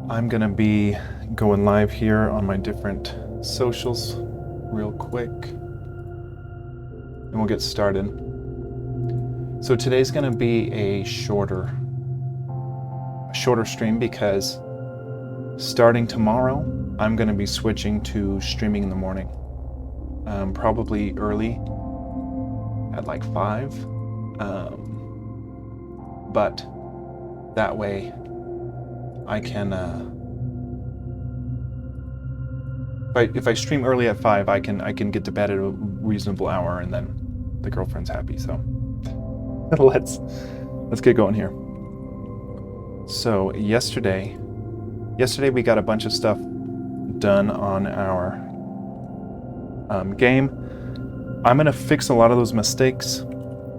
I'm gonna be going live here on my different socials real quick, and we'll get started. So today's gonna be a shorter stream because starting tomorrow, I'm gonna be switching to streaming in the morning, probably early at like 5, but that way I can if I stream early at 5, I can get to bed at a reasonable hour, and then the girlfriend's happy. So let's get going here. So yesterday we got a bunch of stuff done on our game. I'm gonna fix a lot of those mistakes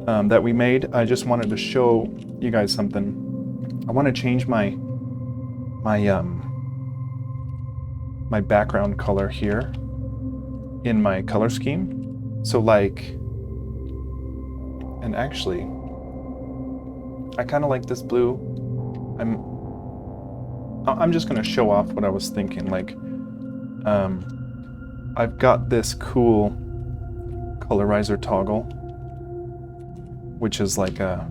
that we made. I just wanted to show you guys something. I want to change my background color here in my color scheme. So and actually, I kind of like this blue. I'm just gonna show off what I was thinking. I've got this cool colorizer toggle, which is like a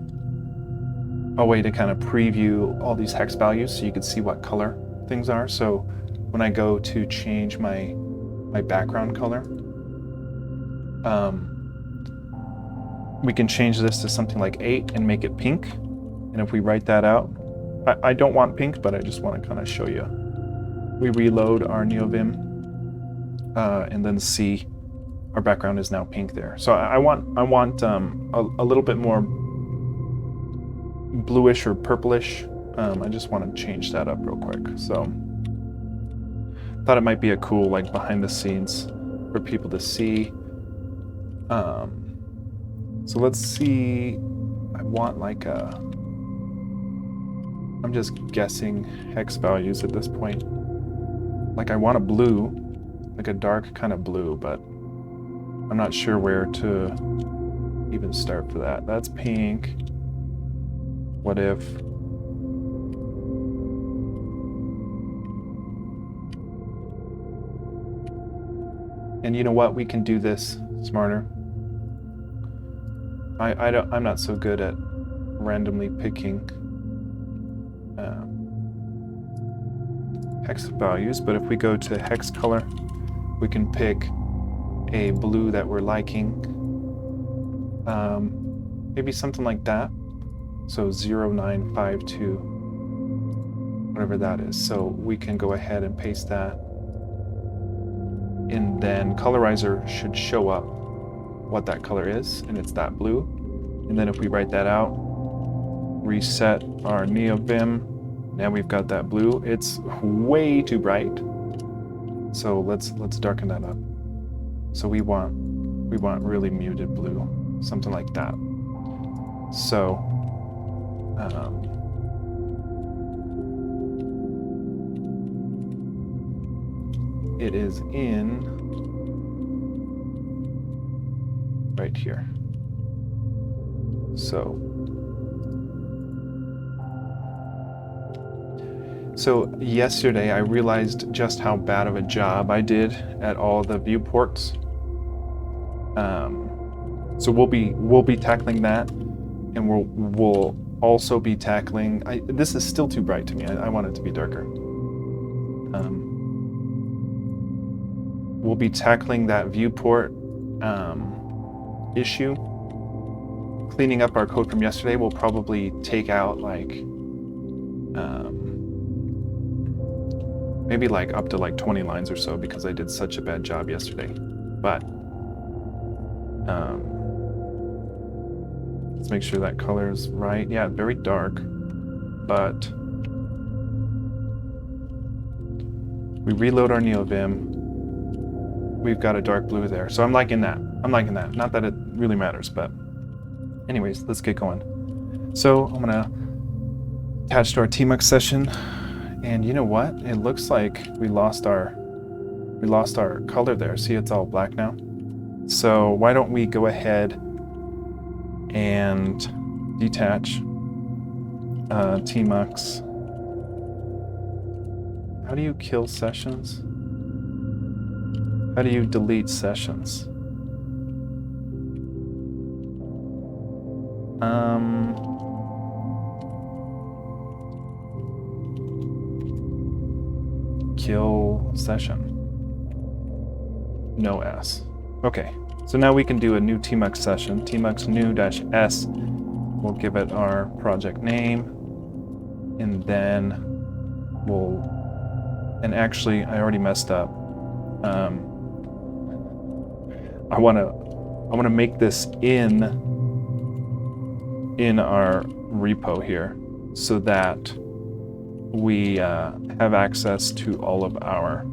way to kind of preview all these hex values so you can see what color things are. So when I go to change my background color, we can change this to something like 8 and make it pink. And if we write that out, I don't want pink, but I just want to kind of show you. We reload our NeoVim and then see our background is now pink there. So I want a little bit more bluish or purplish. I just want to change that up real quick. So thought it might be a cool behind the scenes for people to see. So let's see. I want I'm just guessing hex values at this point. I want a blue, a dark kind of blue, but I'm not sure where to even start for that. That's pink. What if? And you know what? We can do this smarter. I'm not so good at randomly picking hex values, but if we go to hex color, we can pick a blue that we're liking. Maybe something like that. So 0952, whatever that is. So we can go ahead and paste that. And then Colorizer should show up what that color is, and it's that blue. And then if we write that out, reset our NeoVim, now we've got that blue. It's way too bright. So let's darken that up. So we want really muted blue, something like that. So it is in right here. So yesterday I realized just how bad of a job I did at all the viewports. So we'll be tackling that, and we'll also be tackling. This is still too bright to me. I want it to be darker. We'll be tackling that viewport issue. Cleaning up our code from yesterday, we'll probably take out maybe up to 20 lines or so, because I did such a bad job yesterday. But let's make sure that color is right. Yeah, very dark, but we reload our NeoVim. We've got a dark blue there. So I'm liking that. Not that it really matters, but anyways, let's get going. So I'm gonna attach to our tmux session, and you know what? It looks like we lost our color there. See, it's all black now. So why don't we go ahead and detach tmux How do you kill sessions? How do you delete sessions? Kill session. No S. Okay, so now we can do a new tmux session. Tmux new-s. We'll give it our project name, and then we'll. And actually, I already messed up. I wanna make this in our repo here, so that we have access to all of our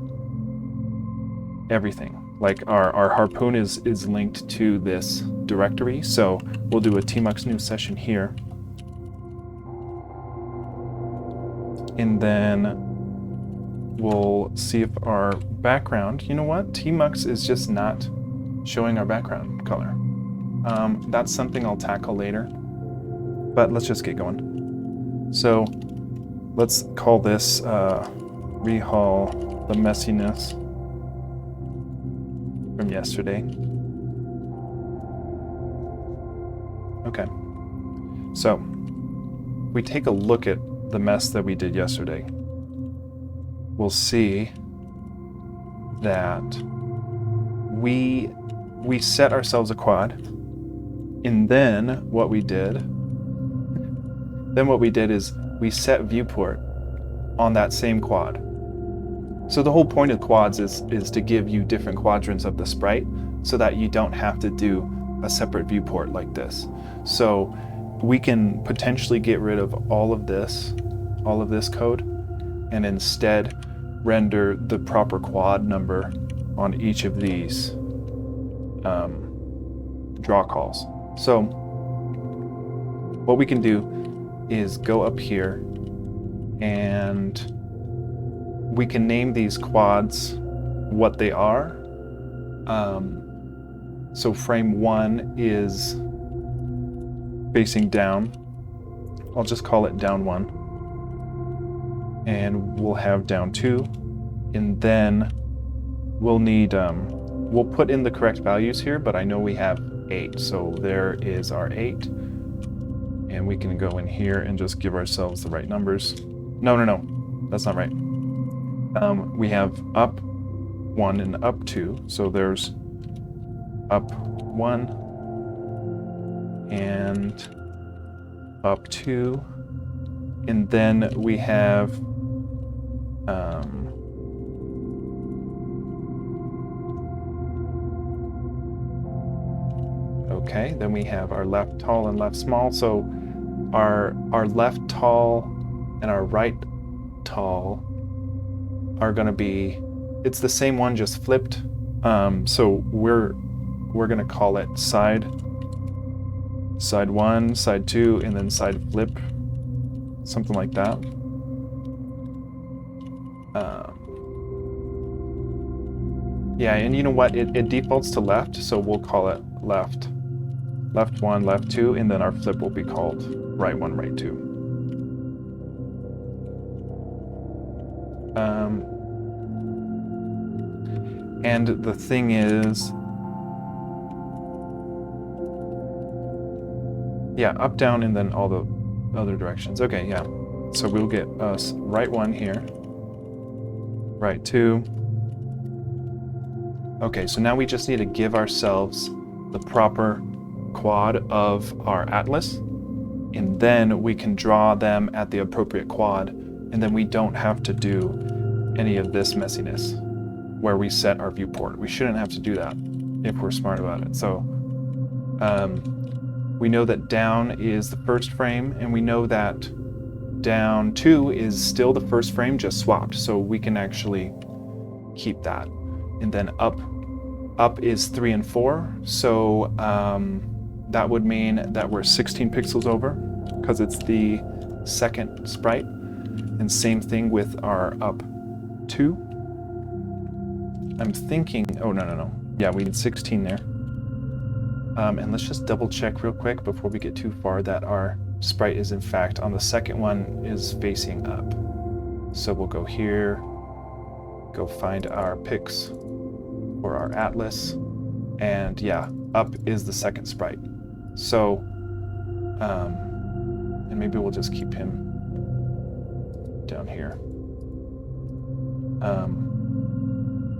everything. Like our harpoon is linked to this directory, so we'll do a tmux new session here, and then we'll see if our background. You know what? Tmux is just not showing our background color. That's something I'll tackle later, but let's just get going. So let's call this rehaul the messiness from yesterday. Okay, so we take a look at the mess that we did yesterday. We'll see that we set ourselves a quad, and then what we did is we set viewport on that same quad. So the whole point of quads is to give you different quadrants of the sprite, so that you don't have to do a separate viewport like this. So we can potentially get rid of all of this code, and instead render the proper quad number on each of these draw calls. So what we can do is go up here, and we can name these quads what they are. So frame 1 is facing down. I'll just call it down 1. And we'll have down 2. And then we'll need, we'll put in the correct values here, but I know we have 8. So there is our 8. And we can go in here and just give ourselves the right numbers. No, that's not right. We have up 1 and up 2. So there's up 1 and up 2. And then we have okay, then we have our left tall and left small. So our left tall and our right tall are going to be, it's the same one, just flipped. So we're going to call it side 1, side 2, and then side flip, something like that. Yeah, and you know what? It defaults to left, so we'll call it left 1, left 2, and then our flip will be called right 1, right 2. And the thing is, yeah, up, down, and then all the other directions. Okay, yeah. So we'll get us right 1 here, right 2. Okay, so now we just need to give ourselves the proper quad of our atlas, and then we can draw them at the appropriate quad, and then we don't have to do any of this messiness where we set our viewport. We shouldn't have to do that if we're smart about it. So we know that down is the first frame, and we know that down 2 is still the first frame, just swapped. So we can actually keep that. And then up is 3 and 4. So that would mean that we're 16 pixels over, because it's the second sprite. And same thing with our up 2. I'm thinking, oh, no. Yeah, we need 16 there. And let's just double check real quick before we get too far that our sprite is in fact on the second one is facing up. So we'll go here, go find our picks for our atlas. And yeah, up is the second sprite. So, and maybe we'll just keep him down here.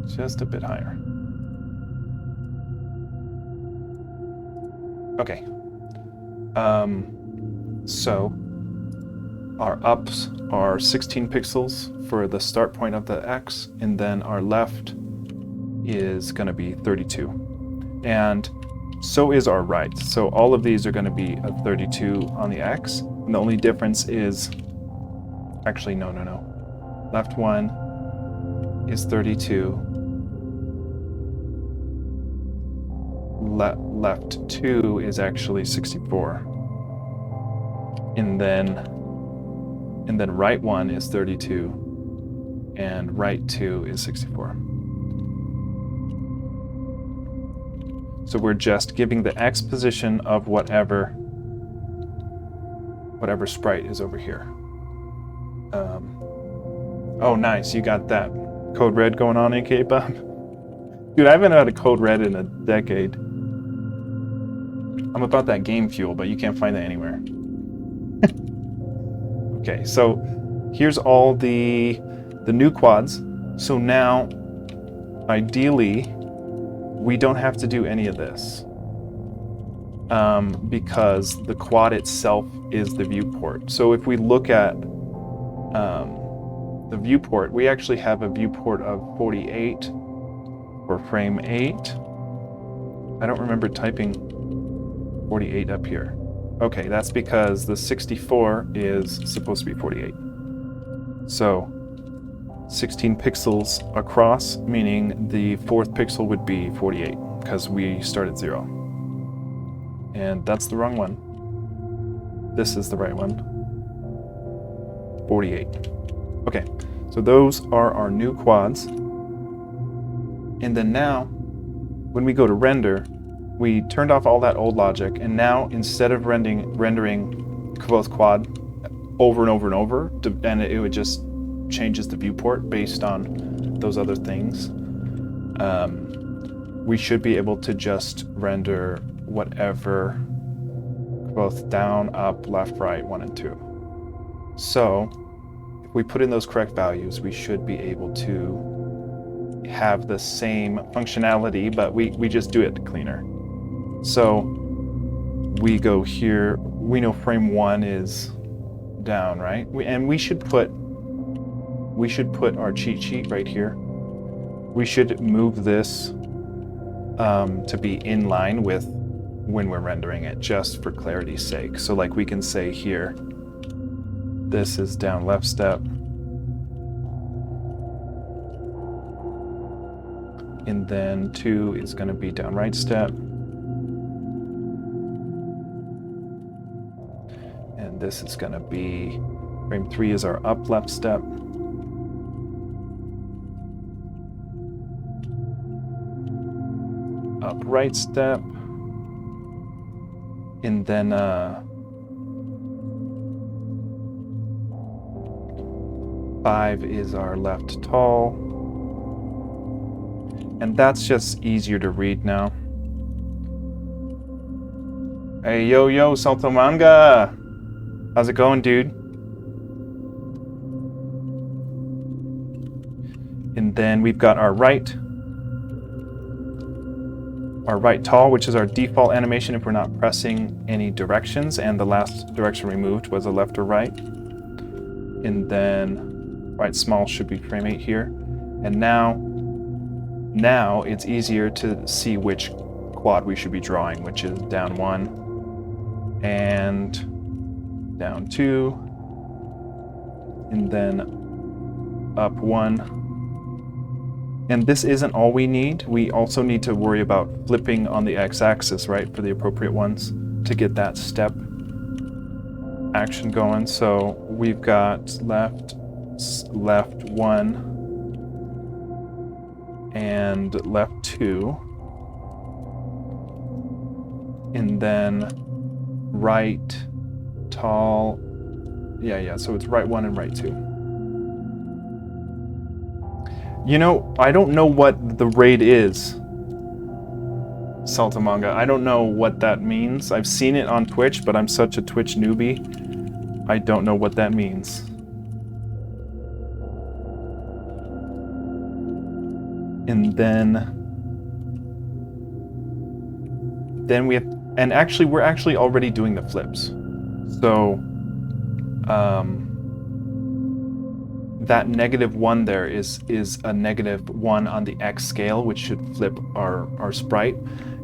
Just a bit higher. Okay. So our ups are 16 pixels for the start point of the X, and then our left is going to be 32. And so is our right. So all of these are going to be a 32 on the X. And the only difference is, actually, no. Left one is 32. Left 2 is actually 64. And then right 1 is 32. And right 2 is 64. So we're just giving the X position of whatever sprite is over here. Oh, nice. You got that code red going on, AK Bob? Dude, I haven't had a code red in a decade. I'm about that game fuel, but you can't find that anywhere. Okay, so here's all the new quads. So now, ideally, we don't have to do any of this. Because the quad itself is the viewport. So if we look at the viewport, we actually have a viewport of 48 for frame 8. I don't remember typing 48 up here. Okay, that's because the 64 is supposed to be 48. So 16 pixels across, meaning the fourth pixel would be 48 because we start at 0. And that's the wrong one. This is the right one. 48. Okay, so those are our new quads. And then now, when we go to render, we turned off all that old logic, and now instead of rendering both quad over and over and over, and it would just changes the viewport based on those other things, we should be able to just render whatever, both down, up, left, right, 1 and 2. So if we put in those correct values, we should be able to have the same functionality, but we just do it cleaner. So we go here, we know frame 1 is down, right? And we should put our cheat sheet right here. We should move this to be in line with when we're rendering it, just for clarity's sake. So like we can say here, this is down left step, and then 2 is going to be down right step, and this is going to be, frame 3 is our up left step, up right step, and then 5 is our left tall, and that's just easier to read now. Hey, yo, Salto Manga! How's it going, dude? And then we've got our right tall, which is our default animation if we're not pressing any directions, and the last direction we moved was a left or right. And then right small should be frame 8 here. And now it's easier to see which quad we should be drawing, which is down 1 and down 2, and then up 1. And this isn't all we need. We also need to worry about flipping on the x-axis, right, for the appropriate ones to get that step action going. So we've got left 1 and left 2, and then right tall, yeah, so it's right 1 and right 2. You know, I don't know what the raid is, Saltamanga. I don't know what that means. I've seen it on Twitch, but I'm such a Twitch newbie. I don't know what that means. And then we have, and actually we're actually already doing the flips. So that -1 there is a -1 on the X scale, which should flip our sprite.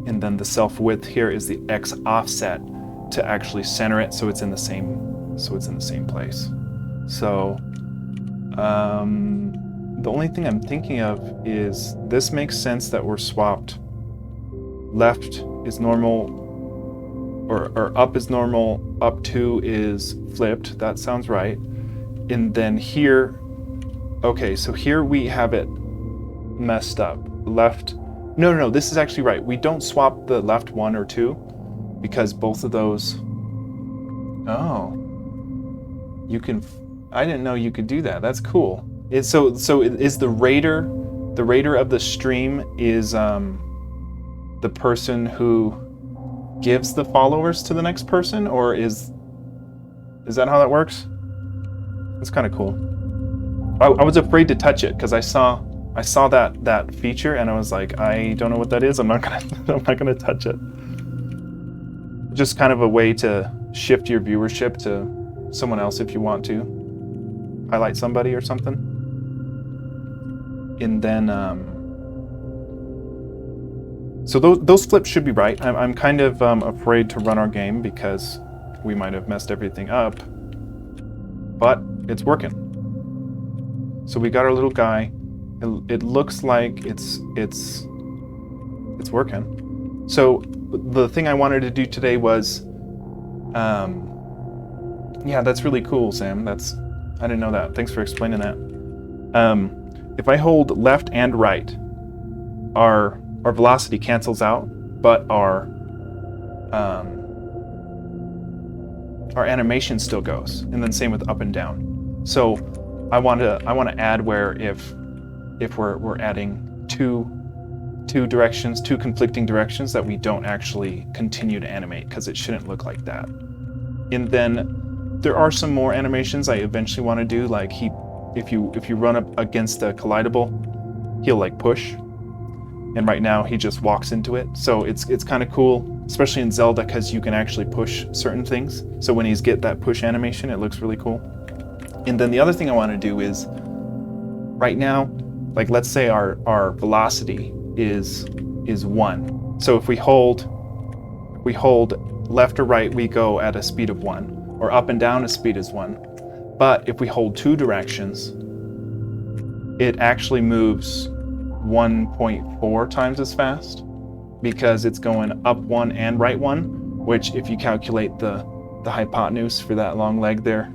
And then the self width here is the X offset to actually center it so it's in the same place. So the only thing I'm thinking of is this makes sense that we're swapped. Left is normal, or up is normal, up 2 is flipped. That sounds right. And then here, okay, so here we have it messed up. Left, no, this is actually right. We don't swap the left 1 or 2 because both of those, oh, you can, I didn't know you could do that. That's cool. So is the raider of the stream is the person who gives the followers to the next person, or is that how that works? That's kind of cool. I was afraid to touch it because I saw that feature and I was like, I don't know what that is. I'm not gonna touch it. Just kind of a way to shift your viewership to someone else if you want to highlight somebody or something. And then so those flips should be right. I'm kind of afraid to run our game because we might have messed everything up, but it's working. So we got our little guy. It looks like it's working. So the thing I wanted to do today was, yeah, that's really cool, Sam. I didn't know that. Thanks for explaining that. If I hold left and right, our velocity cancels out, but our animation still goes, and then same with up and down. So I want to add where if we're adding two directions, two conflicting directions, that we don't actually continue to animate because it shouldn't look like that. And then there are some more animations I eventually want to do, like if you run up against the collidable, he'll like push. And right now he just walks into it. So it's kind of cool, especially in Zelda, because you can actually push certain things. So when he's get that push animation, it looks really cool. And then the other thing I want to do is, right now, like let's say our velocity is 1. So if we hold left or right, we go at a speed of 1, or up and down, a speed is 1. But if we hold 2 directions, it actually moves 1.4 times as fast because it's going up 1 and right 1, which if you calculate the hypotenuse for that long leg there,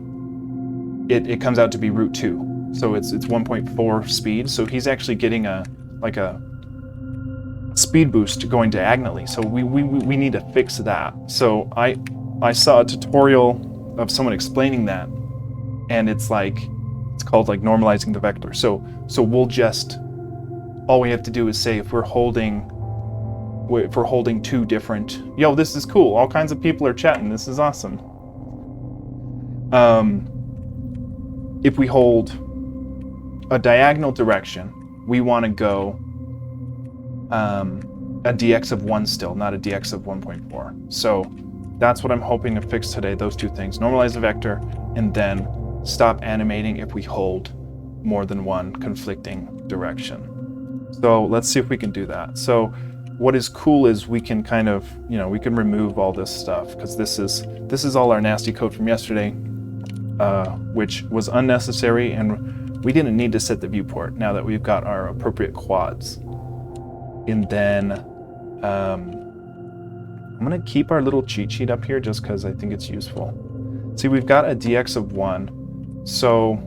it comes out to be root 2. So it's 1.4 speed. So he's actually getting a speed boost going diagonally. So we need to fix that. So I saw a tutorial of someone explaining that, and it's called like normalizing the vector. So we'll just, all we have to do is say if we're holding 2 different, yo, this is cool. All kinds of people are chatting. This is awesome. If we hold a diagonal direction, we want to go a dx of 1 still, not a dx of 1.4. So that's what I'm hoping to fix today, those 2 things. Normalize the vector, and then stop animating if we hold more than 1 conflicting direction. So let's see if we can do that. So what is cool is we can kind of, we can remove all this stuff, because this is all our nasty code from yesterday, which was unnecessary, and we didn't need to set the viewport now that we've got our appropriate quads. And then I'm going to keep our little cheat sheet up here just because I think it's useful. See, we've got a dx of 1. So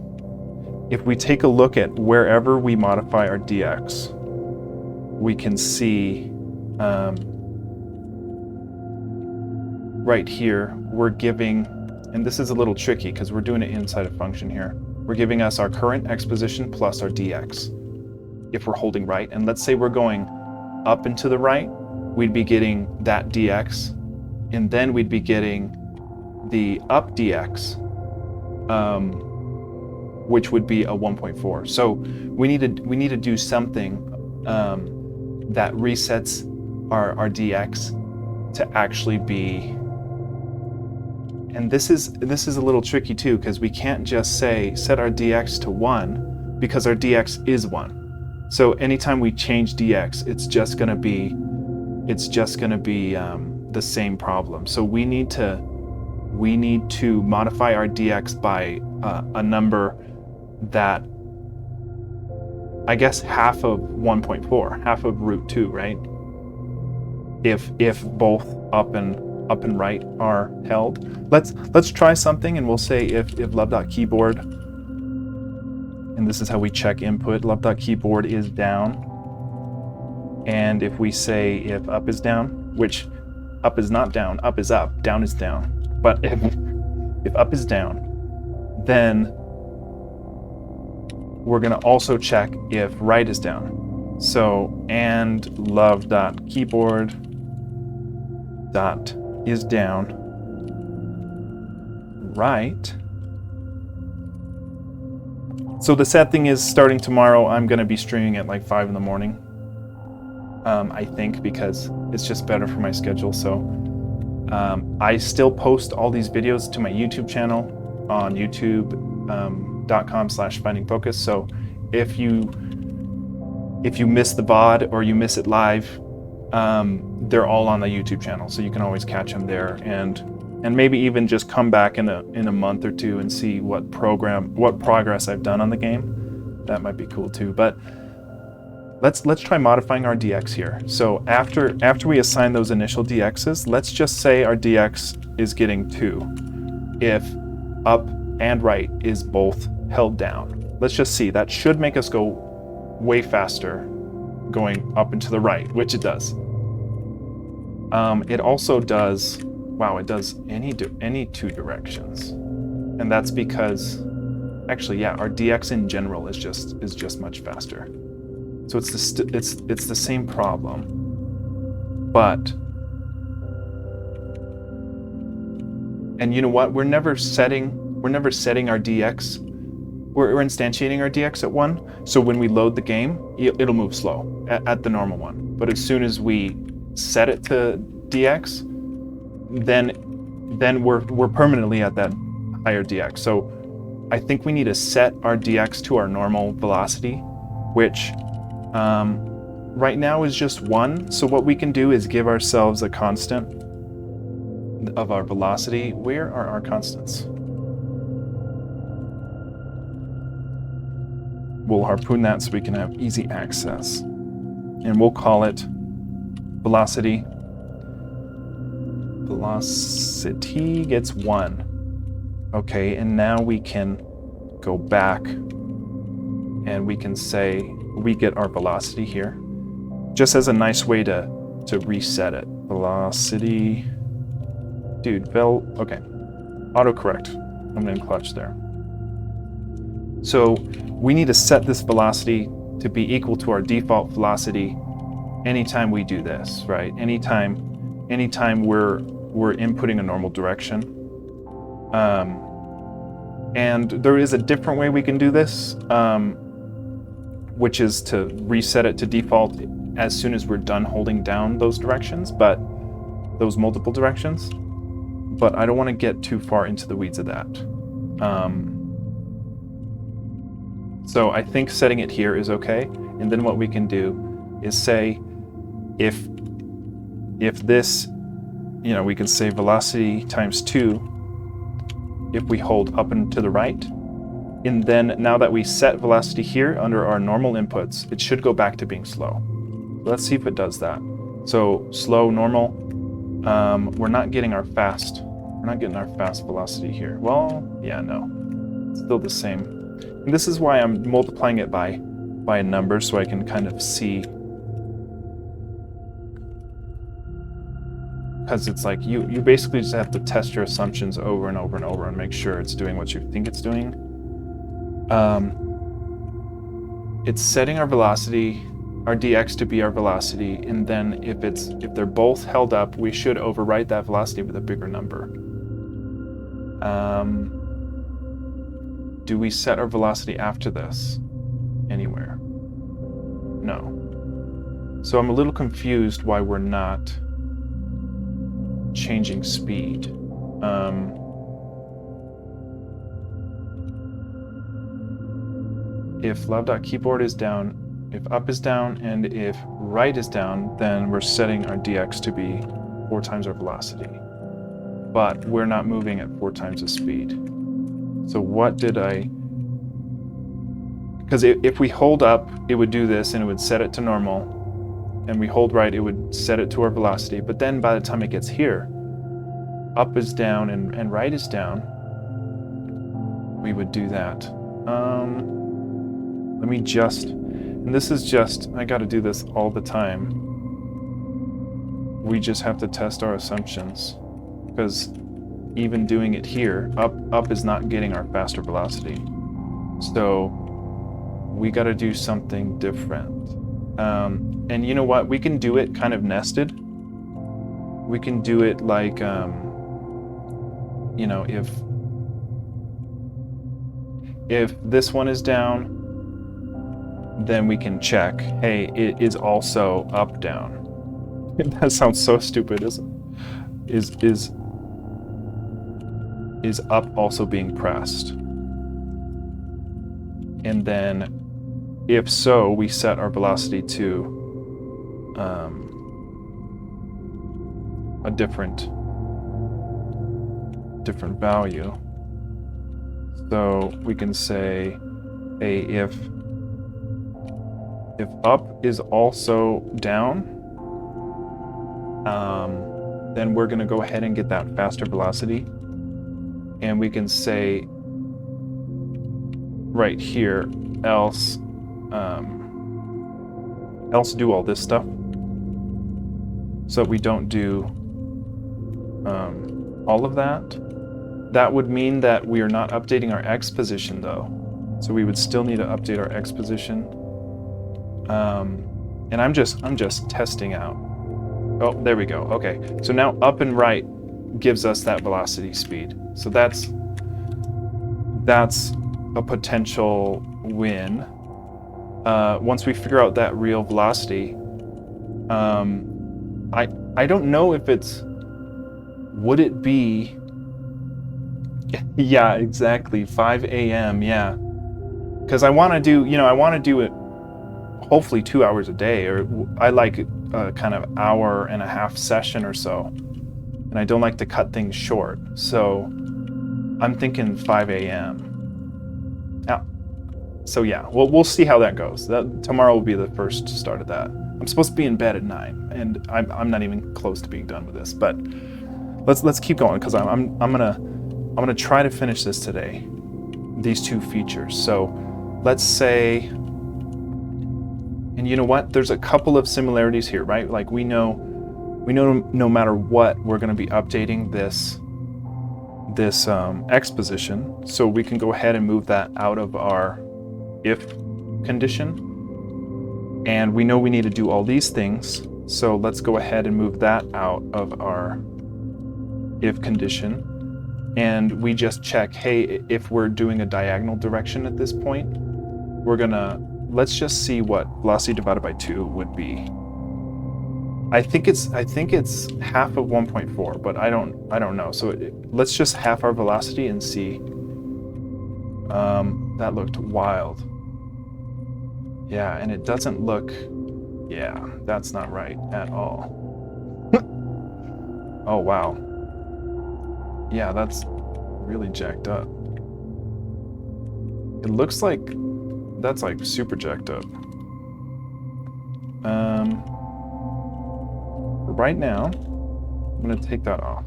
if we take a look at wherever we modify our dx, we can see right here, we're giving, and this is a little tricky because we're doing it inside a function here. We're giving us our current x position plus our dx. if we're holding right. And let's say we're going up and to the right, we'd be getting that dx, and then we'd be getting the up dx, which would be a 1.4. So we need to do something that resets our dx to actually be. And this is a little tricky too, because we can't just set our dx to 1, because our dx is 1. So anytime we change dx, it's just going to be the same problem. So we need to modify our dx by a number that, I guess, half of 1.4, half of root 2, right? If both up and right are held. Let's try something, and we'll say if love.keyboard, and this is how we check input, love.keyboard is down, and if we say if up is down, which up is not down, up is up, down is down, but if up is down, then we're going to also check if right is down. So and love.keyboard dot is down, right. So the sad thing is, starting tomorrow, I'm going to be streaming at like 5 in the morning, I think, because it's just better for my schedule. So I still post all these videos to my YouTube channel on youtube.com/findingfocus. So if you miss the VOD or you miss it live, they're all on the YouTube channel, so you can always catch them there, and maybe even just come back in a month or two and see what progress I've done on the game. That might be cool too. But let's try modifying our dx here. So after we assign those initial dx's, let's just say our dx is getting 2 if up and right is both held down. Let's just see. That should make us go way faster going up and to the right, which it does. It also does, wow, it does any 2 directions, and that's because, actually, yeah, our dx in general is just much faster. So it's the same problem, but, and you know what? We're never setting our dx. We're instantiating our dx at 1, so when we load the game, it'll move slow at the normal one. But as soon as we set it to dx, then we're permanently at that higher dx. So I think we need to set our dx to our normal velocity, which right now is just 1. So what we can do is give ourselves a constant of our velocity. Where are our constants? We'll harpoon that so we can have easy access, and we'll call it velocity. Velocity gets 1. Okay, and now we can go back and we can say we get our velocity here, just as a nice way to reset it. Velocity, dude, okay, autocorrect. I'm in clutch there. So we need to set this velocity to be equal to our default velocity anytime we do this, right? Anytime we're inputting a normal direction. And there is a different way we can do this, which is to reset it to default as soon as we're done holding down those directions, but those multiple directions. But I don't want to get too far into the weeds of that. So I think setting it here is okay. And then what we can do is say, if this, we can say velocity times 2 if we hold up and to the right. And then now that we set velocity here under our normal inputs, it should go back to being slow. Let's see if it does that. So slow, normal. We're not getting our fast velocity here. Well, yeah, no, it's still the same. And this is why I'm multiplying it by a number, so I can kind of see. Because it's like you basically just have to test your assumptions over and over and over and make sure it's doing what you think it's doing. it's setting our velocity, our dx to be our velocity, and then if they're both held up, we should overwrite that velocity with a bigger number. Do we set our velocity after this anywhere? No. So I'm a little confused why we're not changing speed. If lav.keyboard is down, if up is down, and if right is down, then we're setting our dx to be 4 times our velocity. But we're not moving at 4 times the speed. So what did I... Because if we hold up, it would do this, and it would set it to normal. And we hold right, it would set it to our velocity. But then by the time it gets here, up is down and right is down, we would do that. Let me just, and this is just, I got to do this all the time. We just have to test our assumptions, because even doing it here, up is not getting our faster velocity. So we got to do something different. And you know what? We can do it kind of nested. We can do it like, you know, if this one is down, then we can check, hey, it is also up, down. That sounds so stupid, isn't it? Is up also being pressed? And then, if so, we set our velocity to a different value. So we can say, hey, if up is also down, then we're going to go ahead and get that faster velocity. And we can say right here, else do all this stuff. So we don't do all of that. That would mean that we are not updating our X position though. So we would still need to update our X position. And I'm just testing out. Oh, there we go. Okay. So now up and right gives us that velocity speed. So that's a potential win. Once we figure out that real velocity, I don't know if it's, would it be, yeah, exactly, 5 a.m., yeah. Because I want to do, I want to do it hopefully 2 hours a day, or I like a kind of hour and a half session or so. And I don't like to cut things short. So I'm thinking 5 a.m. So yeah, we'll see how that goes. Tomorrow will be the first start of that. I'm supposed to be in bed at 9, and I'm not even close to being done with this. But let's keep going, because I'm gonna try to finish this today. These 2 features. So let's say, and you know what? There's a couple of similarities here, right? Like we know no matter what, we're going to be updating this X position. So we can go ahead and move that out of our if condition. And we know we need to do all these things. So let's go ahead and move that out of our if condition. And we just check, hey, if we're doing a diagonal direction at this point, let's just see what velocity divided by 2 would be. I think it's half of 1.4, but I don't know. So let's just half our velocity and see. That looked wild. Yeah, and it doesn't look, yeah, that's not right at all. Oh, wow. Yeah, that's really jacked up. It looks like that's like super jacked up. Right now, I'm gonna take that off.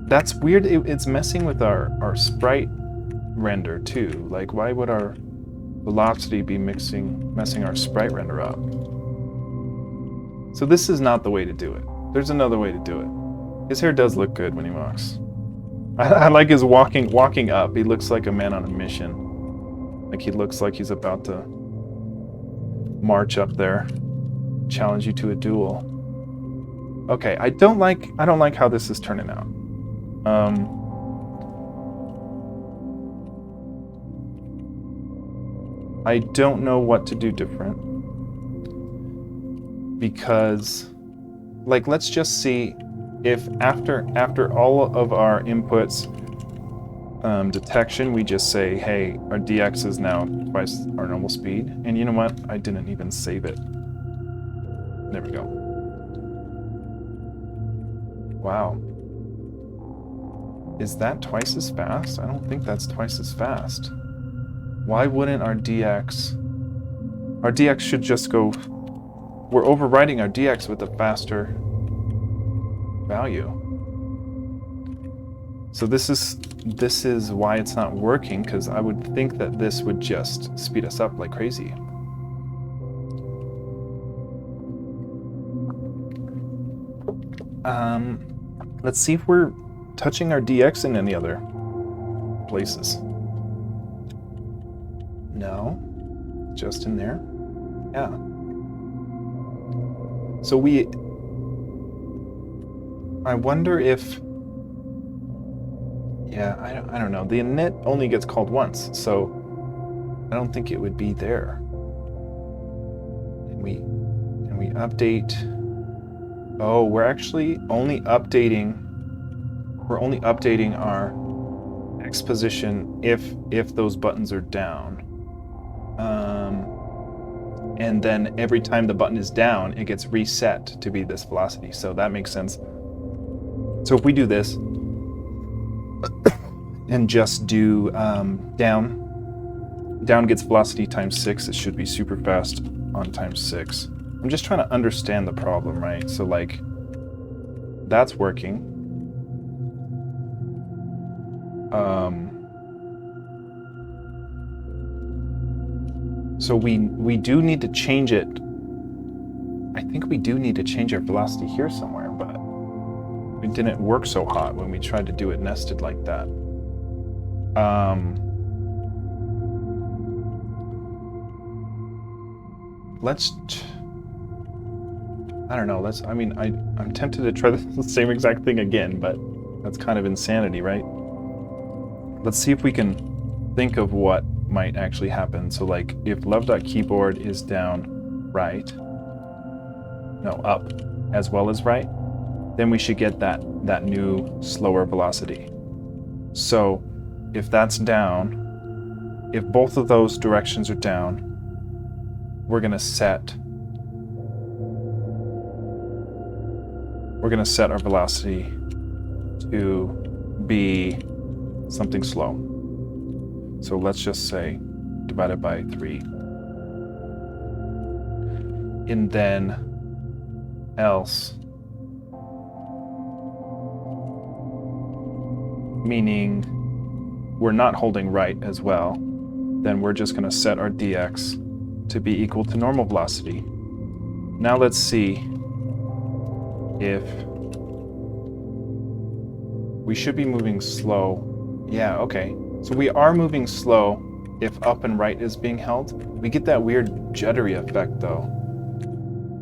That's weird. It's messing with our sprite render too. Like, why would our velocity be messing our sprite render up? So this is not the way to do it. There's another way to do it. His hair does look good when he walks. I like his walking up. He looks like a man on a mission. Like he looks like he's about to march up there, challenge you to a duel. Okay, I don't like how this is turning out. I don't know what to do different, because, like, let's just see if after all of our inputs detection, we just say, hey, our DX is now twice our normal speed. And you know what? I didn't even save it. There we go. Wow. Is that twice as fast? I don't think that's twice as fast. Why wouldn't our DX... Our DX should just go... We're overriding our DX with a faster value. So this is why it's not working, because I would think that this would just speed us up like crazy. Let's see if we're touching our DX in any other places. No, just in there. Yeah. So I wonder if, yeah, I don't know. The init only gets called once, so I don't think it would be there. And we update. Oh, we're actually only updating. We're only updating our X position if those buttons are down. And then every time the button is down, it gets reset to be this velocity. So that makes sense. So if we do this and just do down gets velocity times 6, it should be super fast on times 6. I'm just trying to understand the problem, right? So like, that's working. So we do need to change it. I think we do need to change our velocity here somewhere, but it didn't work so hot when we tried to do it nested like that. I don't know. I'm tempted to try the same exact thing again, but that's kind of insanity, right? Let's see if we can think of what might actually happen. So like, if love.keyboard is down right, no, up as well as right, then we should get that new slower velocity. So if that's down, if both of those directions are down, we're gonna set our velocity to be something slow. So let's just say divided by 3. And then else, meaning we're not holding right as well, then we're just going to set our dx to be equal to normal velocity. Now let's see if we should be moving slow. Yeah, okay. So we are moving slow if up and right is being held. We get that weird juddery effect though.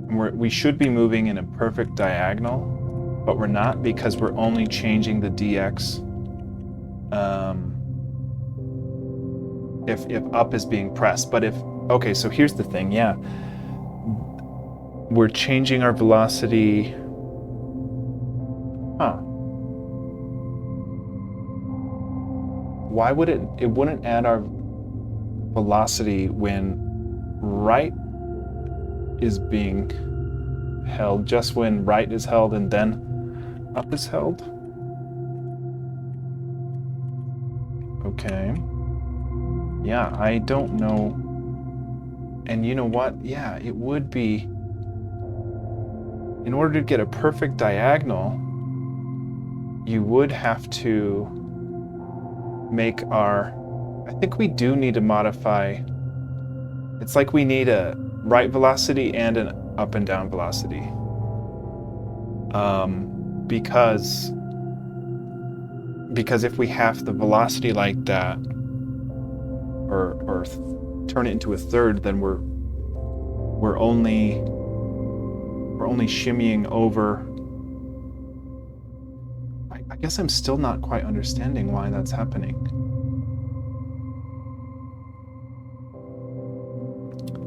And we should be moving in a perfect diagonal, but we're not because we're only changing the dx if up is being pressed. But okay, so here's the thing, yeah. We're changing our velocity. Huh. Why would it wouldn't add our velocity when right is being held, just when right is held and then up is held? Okay. Yeah, I don't know. And you know what? Yeah, it would be, in order to get a perfect diagonal, you would have to make our, I think we do need to modify, it's like we need a right velocity and an up and down velocity. Because if we have the velocity like that, or turn it into a third, then we're only shimmying over. I guess I'm still not quite understanding why that's happening.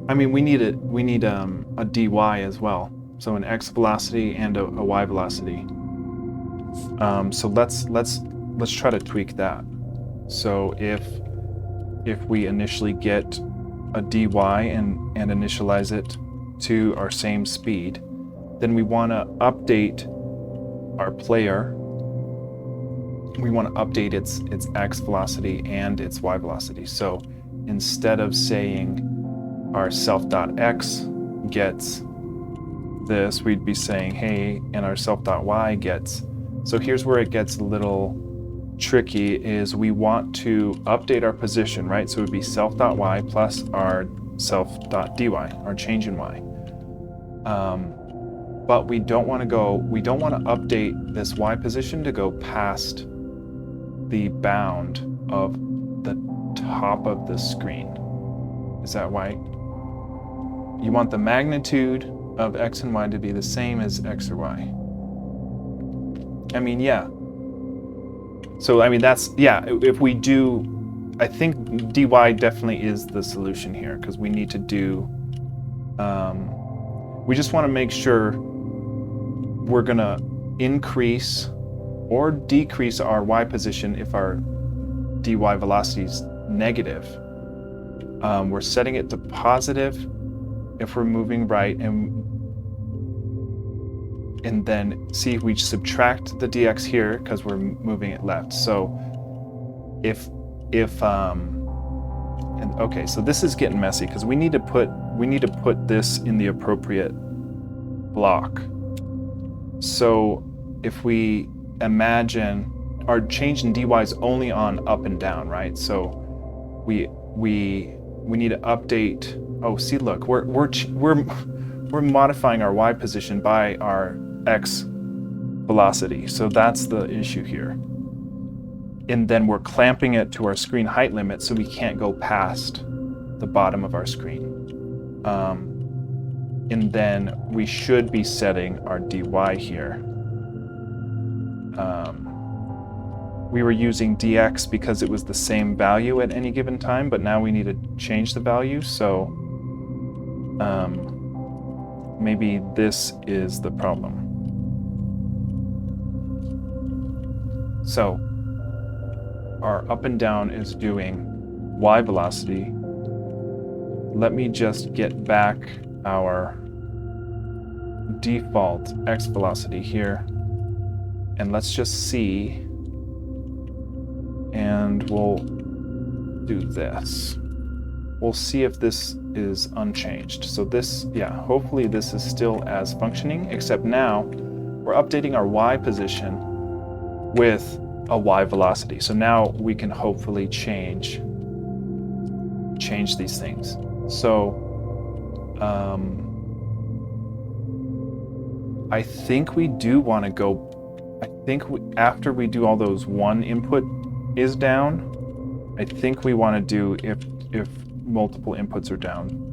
I mean, we need a dy as well, so an x velocity and a y velocity. So let's try to tweak that. So if we initially get a dy and initialize it to our same speed, then we want to update our player. We want to update its x velocity and its y velocity. So instead of saying our self.x gets this, we'd be saying, hey, and our self.y gets. So here's where it gets a little tricky, is we want to update our position, right? So it would be self.y plus our self.dy, our change in y. But we don't want to update this y position to go past the bound of the top of the screen. Is that right? You want the magnitude of x and y to be the same as x or y. I mean, yeah. So, I mean, that's, yeah, if we do, I think dy definitely is the solution here, because we need to do, we just want to make sure we're going to increase or decrease our y position if our dy velocity is negative. We're setting it to positive if we're moving right, and then see if we subtract the dx here because we're moving it left. So okay, so this is getting messy because we need to put this in the appropriate block. So if we imagine our change in dy is only on up and down, right? So we need to update. Oh, see, look, we're modifying our y position by our x velocity. So that's the issue here. And then we're clamping it to our screen height limit so we can't go past the bottom of our screen. And then we should be setting our dy here. We were using dx because it was the same value at any given time, but now we need to change the value. So maybe this is the problem. So our up and down is doing y velocity. Let me just get back our default x velocity here, and let's just see, and we'll do this. We'll see if this is unchanged. So this, yeah, hopefully this is still as functioning, except now we're updating our y position with a y velocity. So now we can hopefully change these things. So I think we do want to go, after we do all those, one input is down, I think we want to do if multiple inputs are down.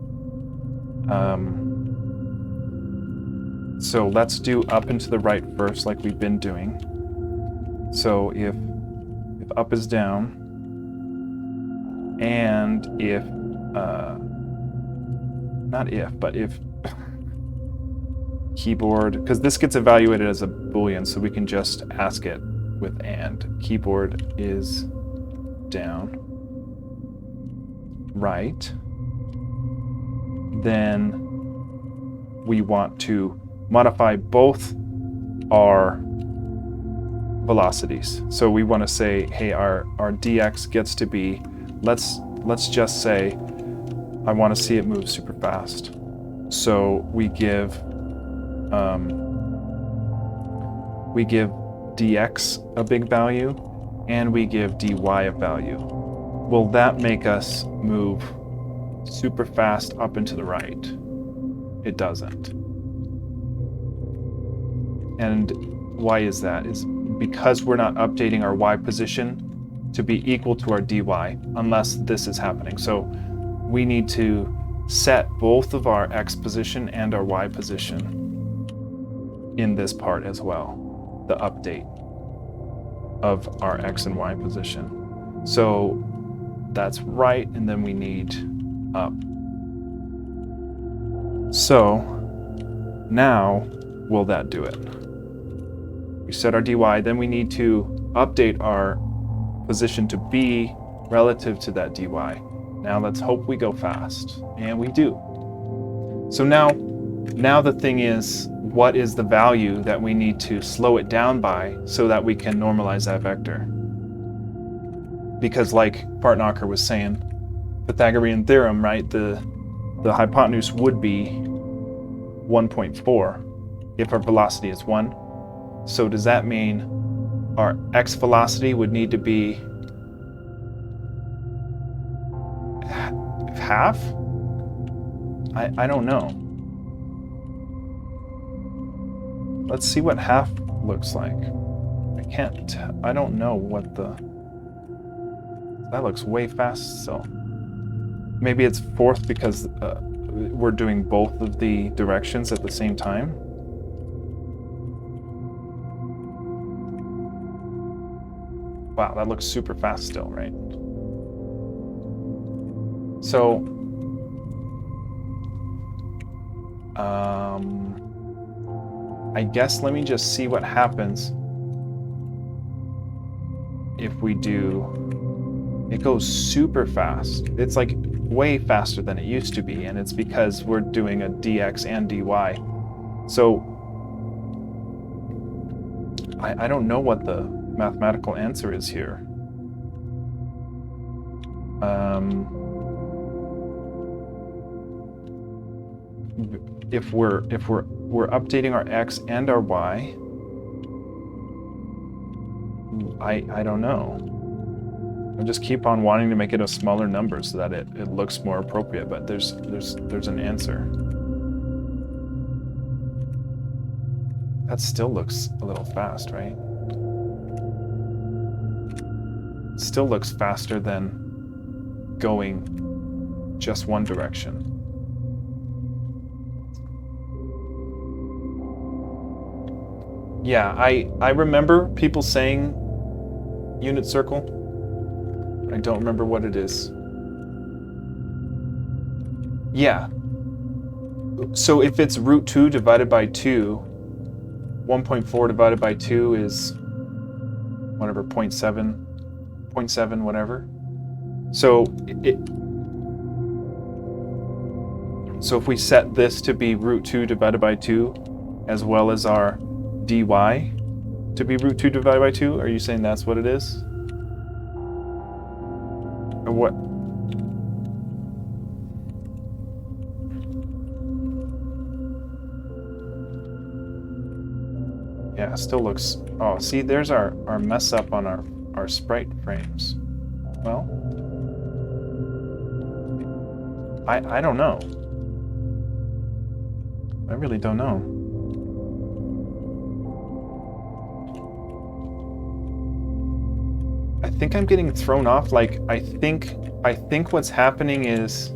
So let's do up and to the right first, like we've been doing. So if up is down, and if keyboard, because this gets evaluated as a Boolean, so we can just ask it with and. Keyboard is down, right, then we want to modify both our velocities. So we want to say, hey, our dx gets to be, let's just say I want to see it move super fast. So we give dx a big value, and we give dy a value. Will that make us move super fast up and to the right? It doesn't. And why is that? Is because we're not updating our y position to be equal to our dy, unless this is happening. So we need to set both of our x position and our y position in this part as well, the update of our x and y position. So that's right, and then we need up. So now will that do it? We set our dy, then we need to update our position to b relative to that dy. Now let's hope we go fast, and we do. So now the thing is, what is the value that we need to slow it down by so that we can normalize that vector? Because like Partnocker was saying, Pythagorean theorem, right? The hypotenuse would be 1.4 if our velocity is 1. So does that mean our x velocity would need to be half? I don't know. Let's see what half looks like. I don't know what that looks way fast, so maybe it's fourth because we're doing both of the directions at the same time. Wow, that looks super fast still, right? So, I guess let me just see what happens if we do. It goes super fast. It's like way faster than it used to be, and it's because we're doing a dx and dy. So I don't know what the mathematical answer is here. If we're updating our x and our y, I don't know. I just keep on wanting to make it a smaller number so that it looks more appropriate, but there's an answer. That still looks a little fast, right? Still looks faster than going just one direction. Yeah, I remember people saying unit circle. I don't remember what it is. Yeah. So if it's root 2 divided by 2, 1.4 divided by 2 is whatever, 0.7, whatever. So so if we set this to be root 2 divided by 2, as well as our dy to be root 2 divided by 2, are you saying that's what it is? Or what? Yeah, it still looks... Oh, see, there's our mess up on our sprite frames. Well, I don't know. I really don't know. I think I'm getting thrown off. Like, I think what's happening is,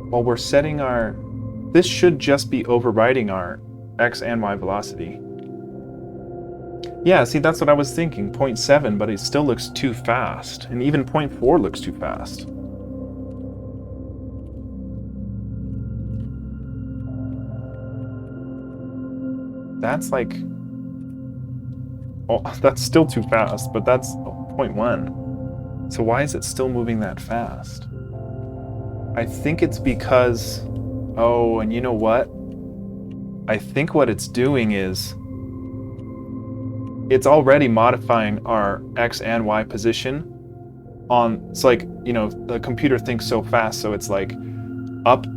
while we're setting our... This should just be overriding our x and y velocity. Yeah, see, that's what I was thinking, 0.7, but it still looks too fast. And even 0.4 looks too fast. That's like... Oh, that's still too fast, but that's 0.1. So why is it still moving that fast? I think it's because... Oh, and you know what? I think what it's doing is it's already modifying our x and y position on... It's like, you know, the computer thinks so fast, so it's like up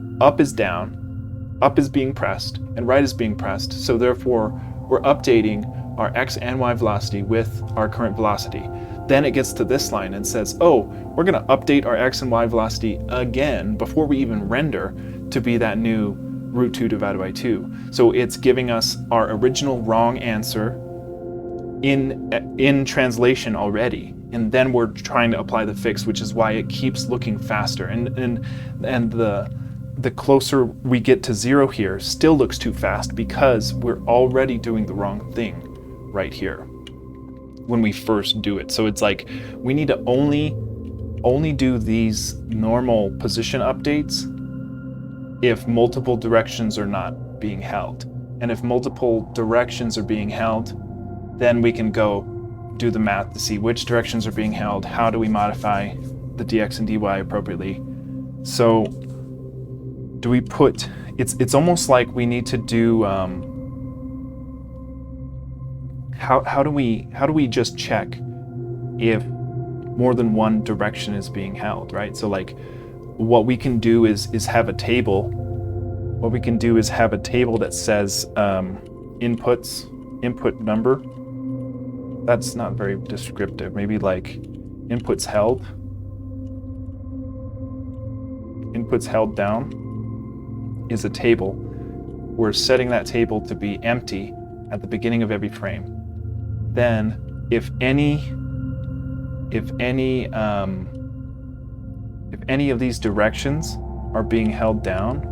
is down, up is being pressed, and right is being pressed. So therefore, we're updating our x and y velocity with our current velocity. Then it gets to this line and says, oh, we're going to update our x and y velocity again before we even render to be that new root 2 divided by 2. So it's giving us our original wrong answer in translation already, and then we're trying to apply the fix, which is why it keeps looking faster. And the closer we get to 0 here, still looks too fast because we're already doing the wrong thing right here when we first do it. So it's like we need to only do these normal position updates if multiple directions are not being held. And if multiple directions are being held, then we can go do the math to see which directions are being held, how do we modify the dx and dy appropriately. So do we put, it's almost like we need to do, how do we just check if more than one direction is being held, right? So like what we can do is have a table. What we can do is have a table that says input number. That's not very descriptive. Maybe like inputs held down is a table. We're setting that table to be empty at the beginning of every frame. Then if any of these directions are being held down,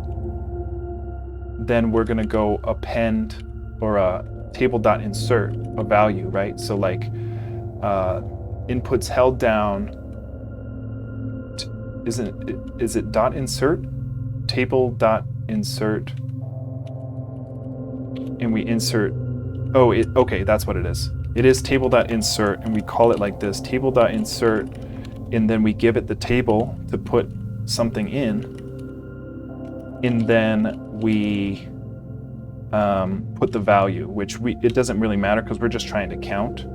then we're going to go append or table.insert a value, right? So like inputs held down, is it dot insert? Table.insert, and we insert, okay, that's what it is. It is table.insert, and we call it like this, table.insert, and then we give it the table to put something in, and then we put the value, which it doesn't really matter because we're just trying to count.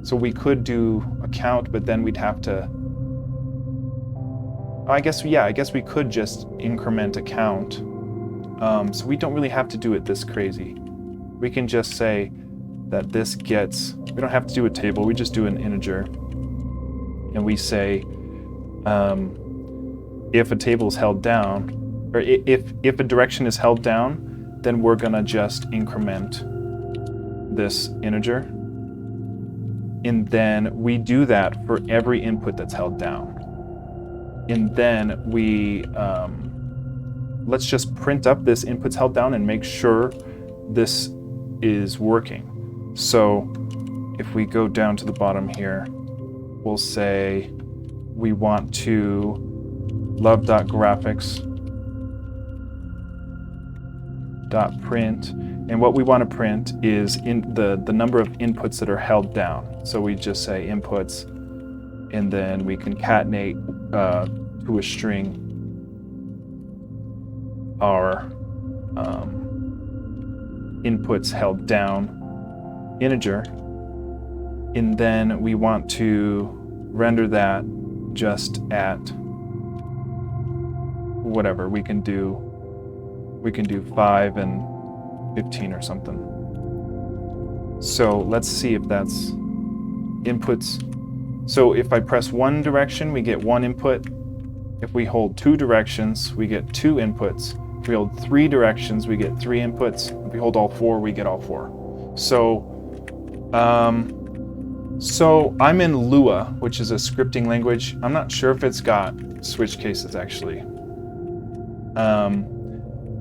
So we could do a count, but then we'd have to, I guess we could just increment a count. So we don't really have to do it this crazy. We can just say that this gets, we don't have to do a table, we just do an integer. And we say, if a table is held down, or if a direction is held down, then we're gonna just increment this integer. And then we do that for every input that's held down. And then we, let's just print up this inputs held down and make sure this is working. So if we go down to the bottom here, we'll say we want to love.graphics.print, and what we want to print is in the number of inputs that are held down. So we just say inputs, and then we concatenate to a string our inputs held down integer, and then we want to render that just at whatever we can do 5 and 15 or something. So let's see if that's inputs. So if I press one direction, we get one input. If we hold two directions, we get two inputs. If we hold three directions, we get three inputs. If we hold all four, we get all four. So I'm in Lua, which is a scripting language. I'm not sure if it's got switch cases actually.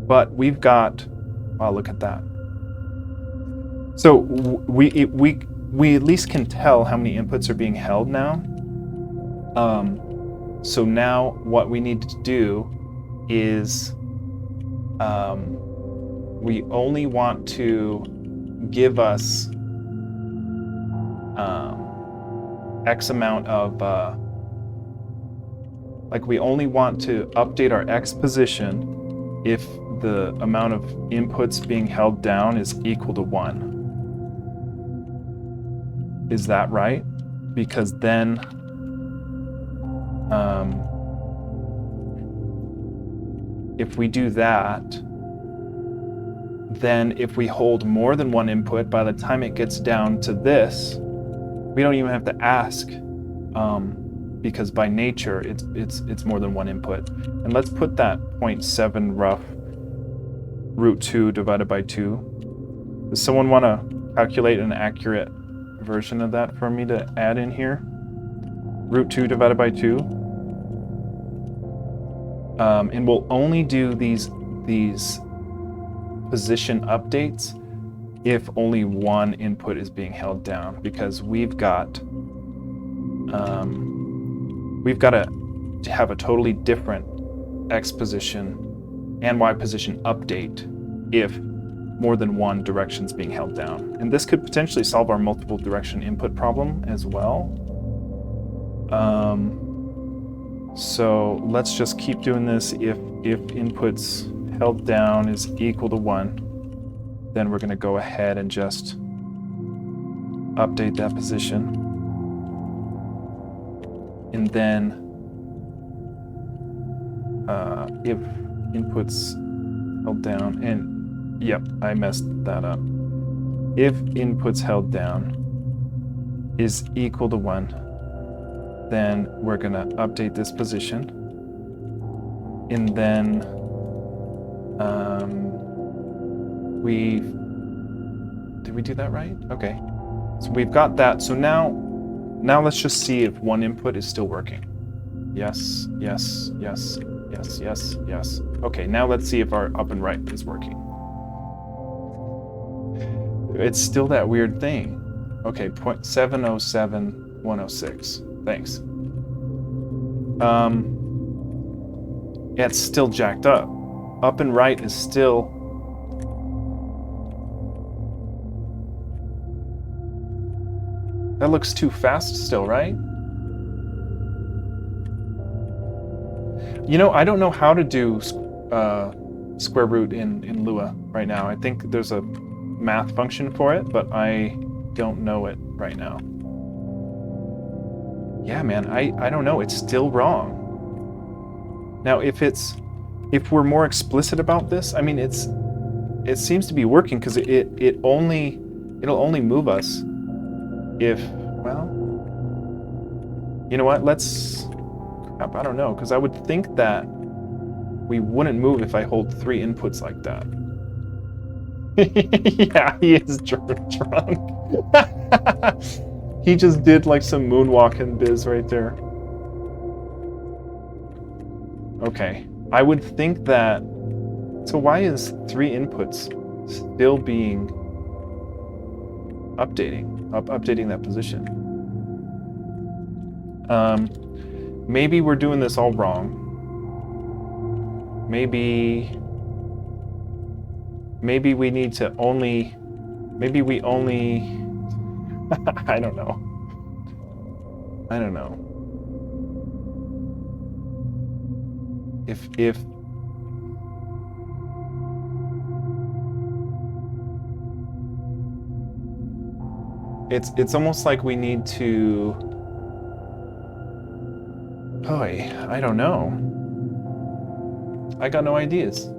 But we've got, wow, look at that. So we at least can tell how many inputs are being held now. So now what we need to do is we only want to give us X amount of, like we only want to update our X position if the amount of inputs being held down is equal to 1. Is that right? Because then if we do that, then if we hold more than one input, by the time it gets down to this, we don't even have to ask, because by nature it's more than one input. And let's put that 0.7 rough root 2 divided by 2. Does someone want to calculate an accurate version of that for me to add in here? Root 2 divided by 2. And we'll only do these position updates if only one input is being held down, because we've got to have a totally different X position and Y position update if more than one direction is being held down. And this could potentially solve our multiple direction input problem as well. So let's just keep doing this. If inputs held down is equal to 1, then we're going to go ahead and just update that position. And then if inputs held down, and yep, I messed that up. If inputs held down is equal to 1, then we're going to update this position. And then did we do that right? Okay. So we've got that. So now let's just see if one input is still working. Yes, yes, yes, yes, yes, yes. Okay, now let's see if our up and right is working. It's still that weird thing. Okay, 0.707106. Thanks. Yeah, it's still jacked up. Up and right is still... That looks too fast still, right? You know, I don't know how to do square root in Lua right now. I think there's a math function for it, but I don't know it right now. Yeah, man, I don't know. It's still wrong. Now, if we're more explicit about this, I mean, it seems to be working because it'll only move us if, well, you know what? Crap, I don't know, because I would think that we wouldn't move if I hold 3 inputs like that. Yeah, he is drunk. He just did like some moonwalking biz right there. Okay, I would think that... So why is 3 inputs still being updating that position? Maybe we're doing this all wrong. Maybe we need to only... Maybe we only... I don't know. If it's almost like we need to... Boy, I don't know. I got no ideas.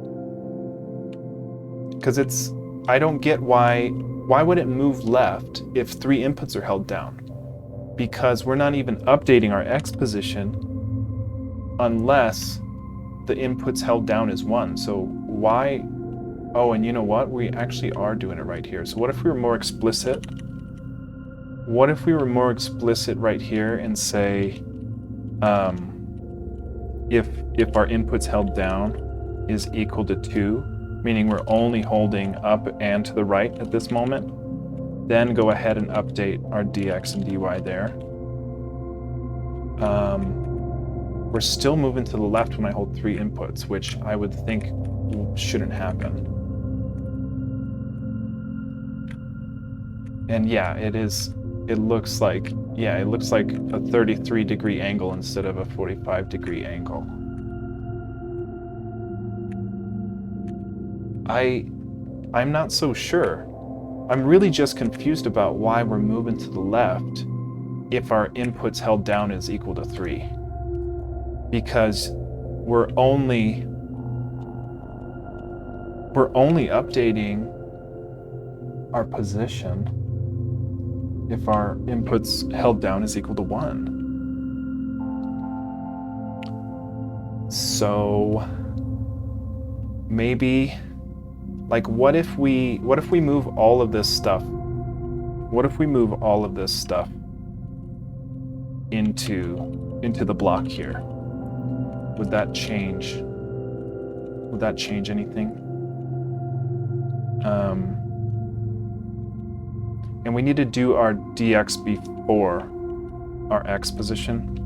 Because I don't get why would it move left if 3 inputs are held down? Because we're not even updating our X position unless the inputs held down is 1. So why? Oh, and you know what? We actually are doing it right here. So what if we were more explicit? What if we were more explicit right here and say, if our inputs held down is equal to 2, meaning we're only holding up and to the right at this moment, then go ahead and update our dx and dy there. We're still moving to the left when I hold 3 inputs, which I would think shouldn't happen. And yeah, it looks like a 33-degree angle instead of a 45-degree angle. I'm not so sure. I'm really just confused about why we're moving to the left if our inputs held down is equal to 3. Because we're only updating our position if our inputs held down is equal to 1. So maybe Like, what if we move all of this stuff? What if we move all of this stuff into the block here? Would that change? Would that change anything? And we need to do our dx before our x position.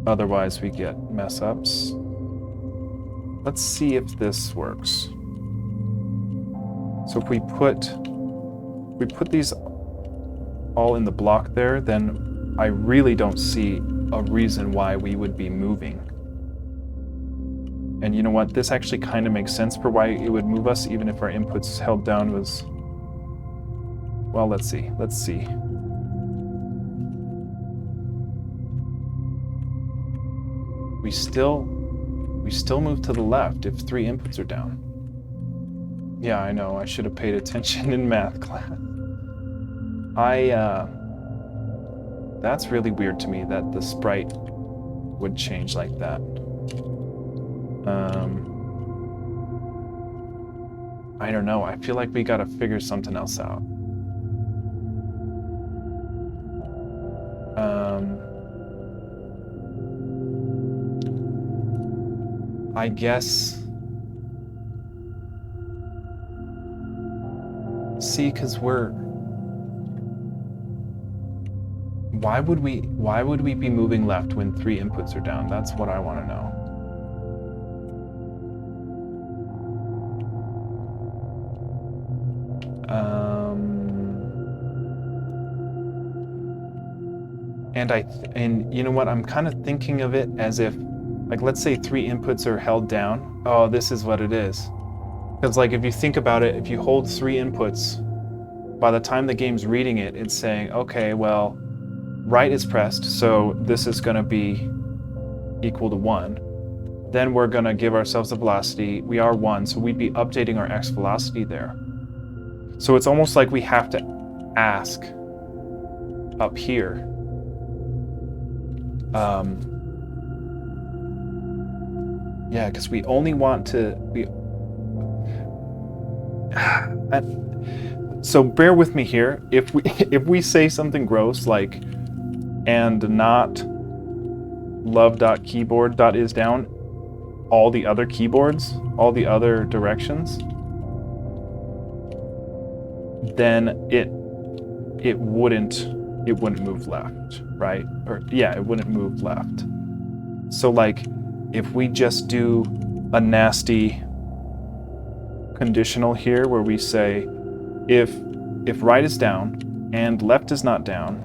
Otherwise we get mess ups. Let's see if this works. So if we put these all in the block there, then I really don't see a reason why we would be moving. And you know what? This actually kind of makes sense for why it would move us, even if our inputs held down was... Well, let's see. Let's see. We still move to the left if 3 inputs are down. Yeah, I know. I should have paid attention in math class. That's really weird to me that the sprite would change like that. I don't know. I feel like we gotta figure something else out. I guess... See, because we're... Why would we be moving left when 3 inputs are down? That's what I want to know. And you know what? I'm kind of thinking of it as if, like, let's say 3 inputs are held down. Oh, this is what it is. Because, like, if you think about it, if you hold 3 inputs, by the time the game's reading it, it's saying, okay, well, right is pressed, so this is going to be equal to 1. Then we're going to give ourselves a velocity. We are 1, so we'd be updating our x velocity there. So it's almost like we have to ask up here. Yeah, because we only want to... So bear with me here. If we say something gross like and not love.keyboard.is down all the other keyboards, all the other directions, then it wouldn't move left, right? Or yeah, it wouldn't move left. So like if we just do a nasty conditional here where we say if right is down and left is not down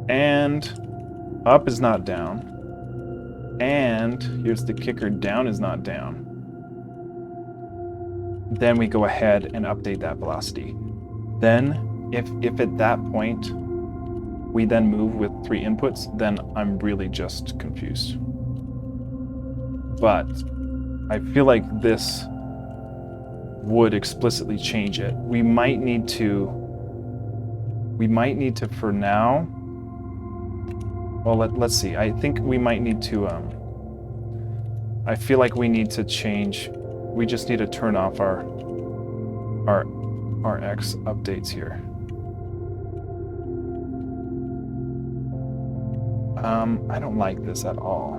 and up is not down and here's the kicker, down is not down, then we go ahead and update that velocity. Then if at that point we then move with 3 inputs, then I'm really just confused. But I feel like this would explicitly change it. We might need to for now, well, let's see. I think we might need to, I feel like we need to change, we just need to turn off our X updates here. I don't like this at all.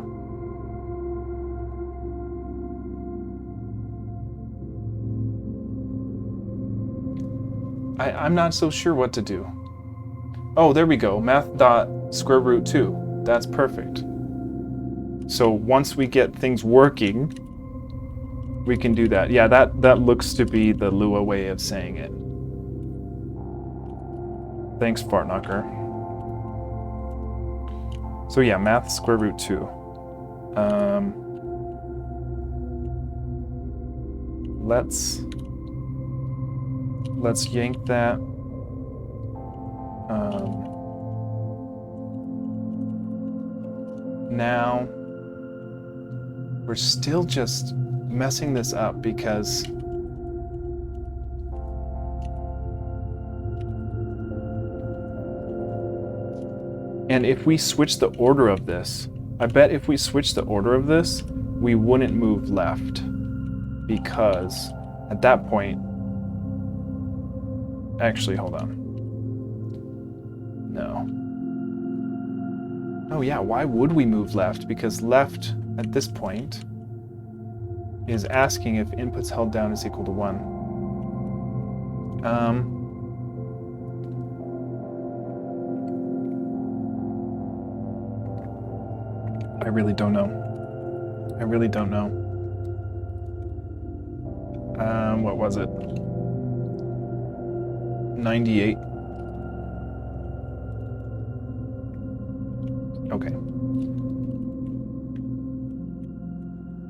I'm not so sure what to do. Oh, there we go. Math.2. That's perfect. So once we get things working, we can do that. Yeah, that looks to be the Lua way of saying it. Thanks, Fartknocker. So yeah, math.2. Let's yank that. Now we're still just messing this up because and if we switch the order of this, I bet if we switch the order of this, we wouldn't move left because at that point, actually, hold on. No. Oh yeah, why would we move left? Because left at this point is asking if inputs held down is equal to 1. I really don't know. I really don't know. What was it? 98. Okay.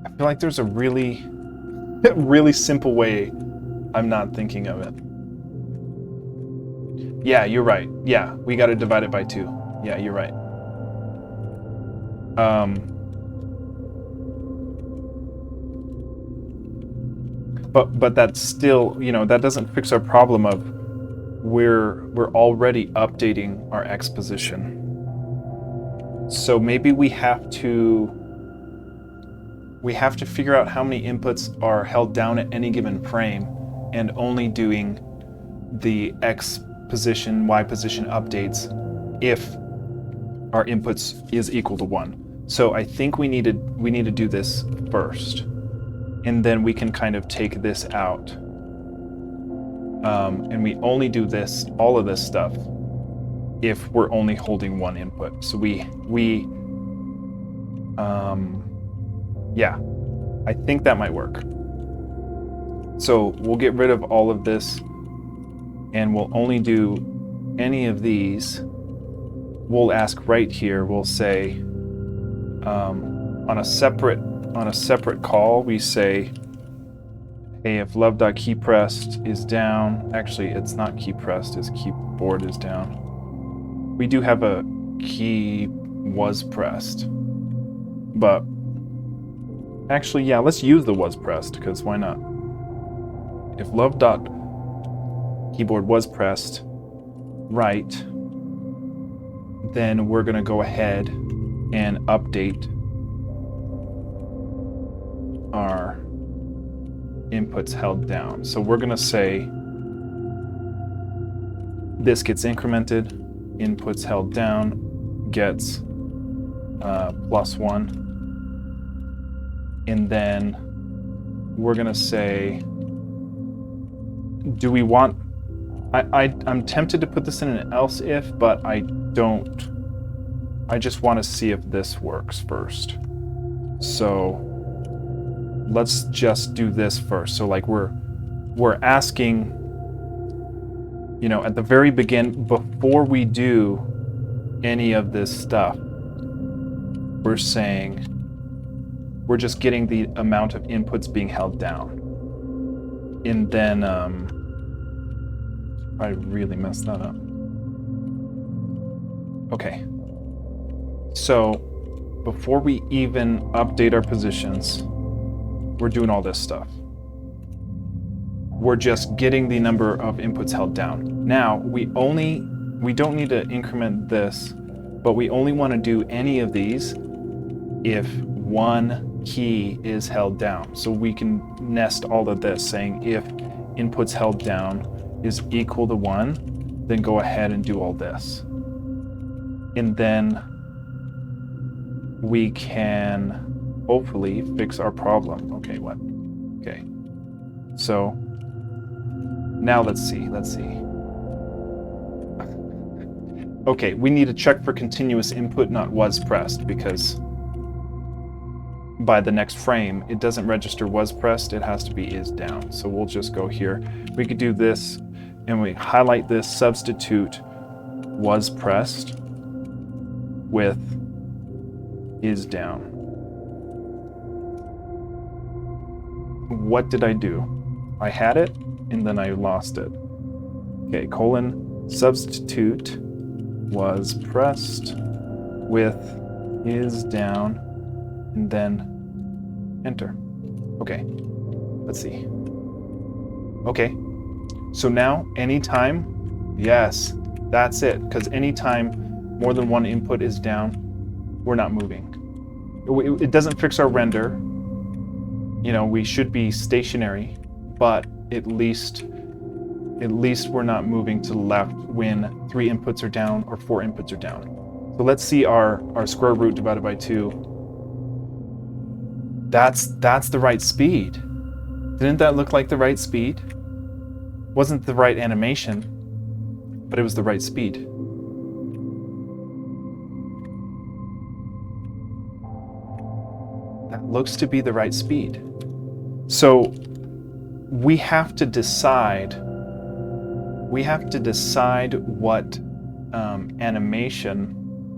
I feel like there's a really, really simple way I'm not thinking of it. Yeah, you're right. Yeah, we got to divide it by 2. Yeah, you're right. But that's still, that doesn't fix our problem of we're already updating our X position. So maybe we have to figure out how many inputs are held down at any given frame and only doing the X position, Y position updates if our inputs is equal to 1. So I think we need to do this first, and then we can kind of take this out, and we only do all of this stuff if we're only holding 1 input. So yeah, I think that might work. So we'll get rid of all of this, and we'll only do any of these. We'll ask right here, we'll say, on a separate call, we say, hey, if love.keyPressed is down, actually it's not keyPressed, it's keyboard is down. We do have a key was pressed, but actually, yeah, let's use the was pressed, because why not? If love.keyboard was pressed, right, then we're going to go ahead and update our inputs held down. So we're going to say this gets incremented, inputs held down gets +1. And then we're going to say, do we want... I'm tempted to put this in an else if, but I don't. I just want to see if this works first. So let's just do this first. So like we're asking, at the very beginning, before we do any of this stuff, we're saying we're just getting the amount of inputs being held down. And then I really messed that up. Okay. So before we even update our positions, we're doing all this stuff. We're just getting the number of inputs held down. Now, we don't need to increment this, but we only want to do any of these if 1 key is held down. So we can nest all of this, saying if inputs held down is equal to 1, then go ahead and do all this. And then we can hopefully fix our problem. Okay, what? Okay. So now let's see. Okay, we need to check for continuous input, not was pressed, because by the next frame, it doesn't register was pressed, it has to be is down. So we'll just go here. We could do this, and we highlight this, substitute was pressed with is down. What did I do? I had it, and then I lost it. Okay, colon, substitute was pressed with is down, and then enter. Okay, let's see. Okay, so now anytime, yes, that's it, because anytime more than 1 input is down, we're not moving. It doesn't fix our render, you know, we should be stationary, but at least we're not moving to the left when 3 inputs are down or 4 inputs are down. So let's see our square root divided by 2. That's the right speed. Didn't that look like the right speed? Wasn't the right animation, but it was the right speed. That looks to be the right speed. So we have to decide what animation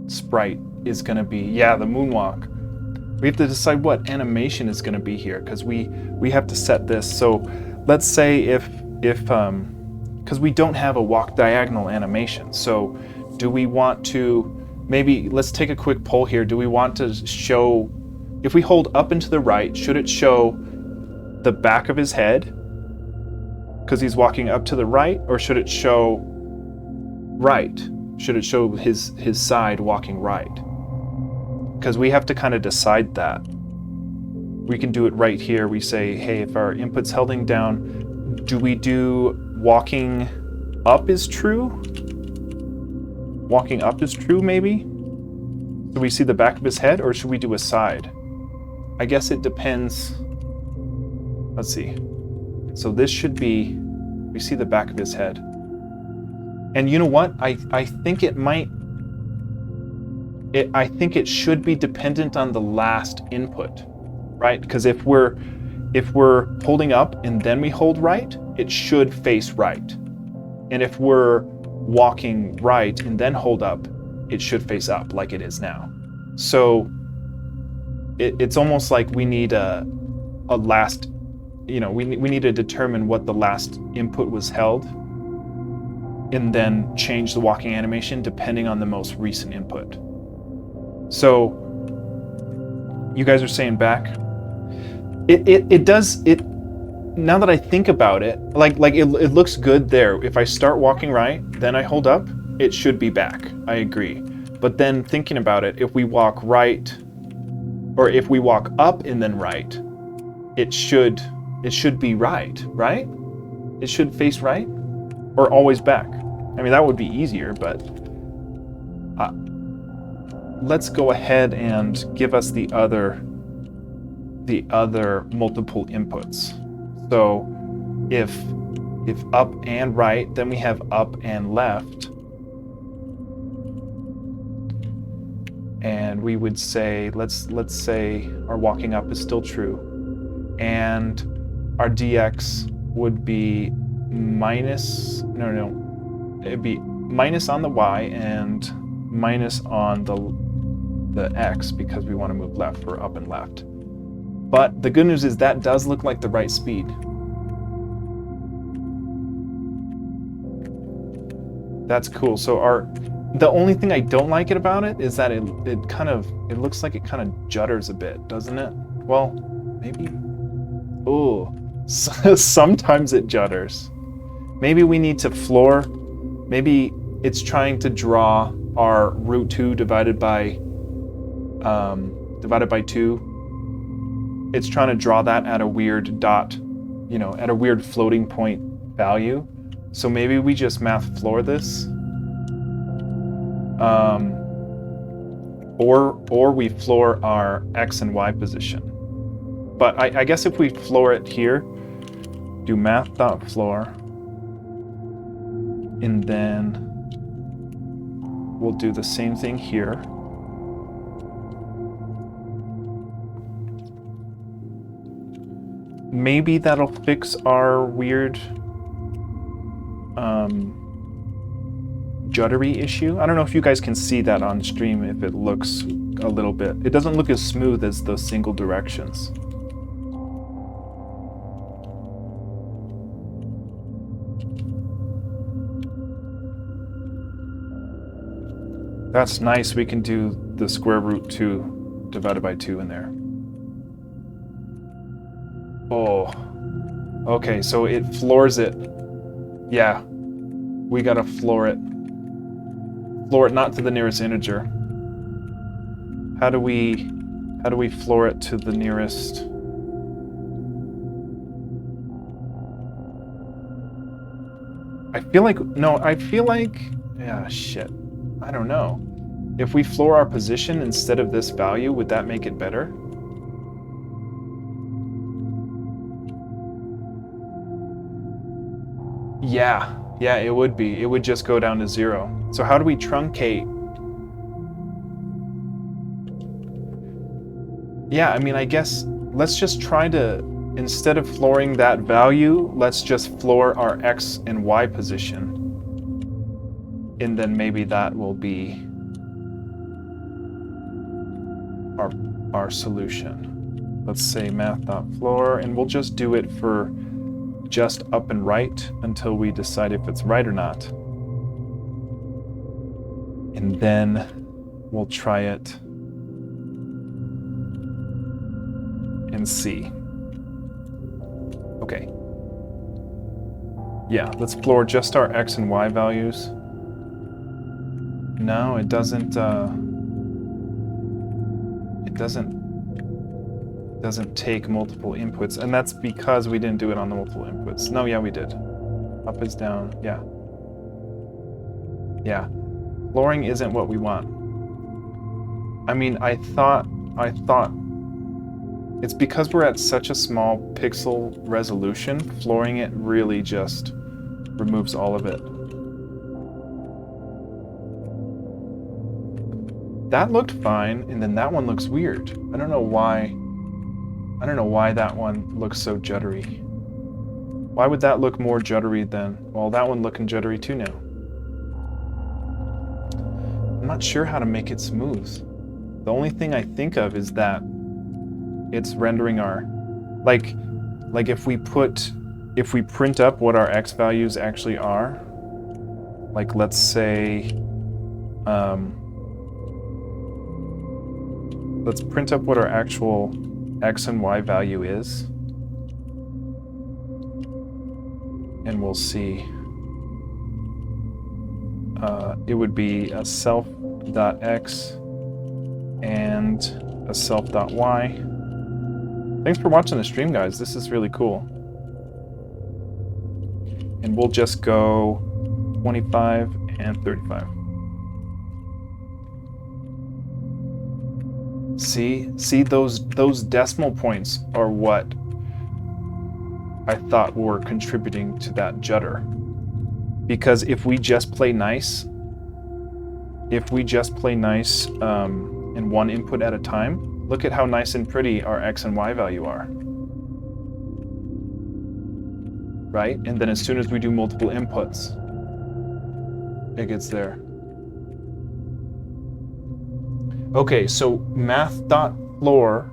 sprite is going to be. Yeah, the moonwalk. We have to decide what animation is going to be here, because we have to set this. So let's say if because we don't have a walk diagonal animation. So do we want to, maybe let's take a quick poll here. Do we want to show, if we hold up and to the right, should it show the back of his head because he's walking up to the right, or should it show right? Should it show his side walking right? Because we have to kind of decide that. We can do it right here. We say, hey, if our input's holding down, do we do walking up is true? Walking up is true, maybe? Do we see the back of his head, or should we do a side? I guess it depends. Let's see. So this should be, we see the back of his head. And you know what? I think it might, I think it should be dependent on the last input, right? Because if we're holding up and then we hold right, it should face right. And if we're walking right and then hold up, it should face up like it is now. So it's almost like we need a last, you know, we need to determine what the last input was held and then change the walking animation depending on the most recent input. So you guys are saying back. It does, now that I think about it, like it looks good there. If I start walking right, then I hold up, it should be back. I agree. But then thinking about it, if we walk right, or if we walk up and then right, it should be right, right? It should face right, or always back. I mean, that would be easier, but let's go ahead and give us the other multiple inputs. So if up and right, then we have up and left. And we would say, let's say our walking up is still true. And our dx would be minus, it'd be minus on the y and minus on the x, because we want to move left for up and left. But the good news is that does look like the right speed. That's cool. So the only thing I don't like about it is that it looks like it kind of judders a bit, doesn't it? Well, maybe. Oh, sometimes it judders. Maybe we need to floor. Maybe it's trying to draw our root 2 divided by 2. It's trying to draw that at a weird dot, at a weird floating point value. So maybe we just math floor this. Or we floor our x and y position. But I guess if we floor it here, do math.floor, and then we'll do the same thing here. Maybe that'll fix our weird juddery issue. I don't know if you guys can see that on stream, if it looks a little bit. It doesn't look as smooth as those single directions. That's nice. We can do the square root 2 divided by 2 in there. Oh, okay, so it floors it. Yeah, we gotta floor it. Floor it not to the nearest integer. How do we floor it to the nearest I feel like, no, I feel like, yeah, shit. I don't know. If we floor our position instead of this value, would that make it better? Yeah, it would be. It would just go down to 0. So how do we truncate? Yeah, I mean, I guess let's just try to, instead of flooring that value, let's just floor our X and Y position. And then maybe that will be our solution. Let's say math.floor, and we'll just do it for just up and right until we decide if it's right or not. And then we'll try it and see. Okay. Yeah, let's floor just our X and Y values. No, it doesn't take multiple inputs, and that's because we didn't do it on the multiple inputs. No, yeah, we did. Up is down, yeah. Yeah, flooring isn't what we want. I mean, I thought it's because we're at such a small pixel resolution, flooring it really just removes all of it. That looked fine, and then that one looks weird. I don't know why that one looks so juddery. Why would that look more juddery than, well, that one looking juddery too now. I'm not sure how to make it smooth. The only thing I think of is that it's rendering our, like if we print up what our X values actually are, like let's say, let's print up what our actual X and Y value is, and we'll see. It would be a self.x and a self.y. Thanks for watching the stream, guys. This is really cool. And we'll just go 25 and 35. See those decimal points are what I thought were contributing to that judder. Because if we just play nice, in one input at a time, look at how nice and pretty our X and Y value are. Right? And then as soon as we do multiple inputs, it gets there. Okay, so math.floor,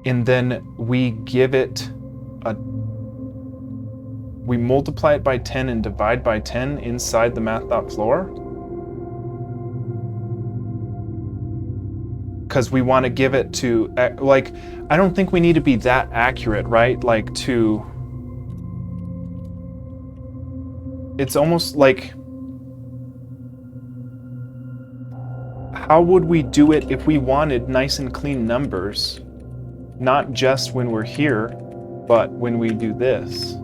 and then we give it we multiply it by 10 and divide by 10 inside the math.floor. Because we want to give it to, like, I don't think we need to be that accurate, right? Like it's almost like, how would we do it if we wanted nice and clean numbers? Not just when we're here, but when we do this.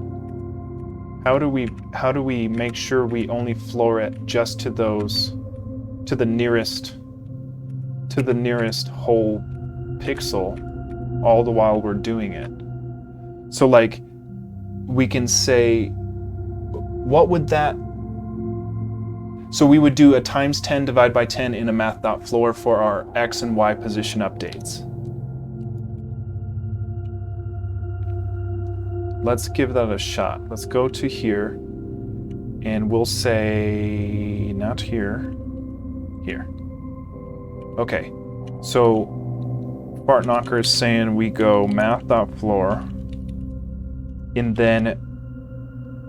How do we make sure we only floor it just to those, to the nearest whole pixel, all the while we're doing it? So like, we can say, what would that, so we would do a times 10 divide by 10 in a math.floor for our X and Y position updates. Let's give that a shot. Let's go to here, and we'll say, not here, here. Okay, so Fartknocker is saying we go math.floor, and then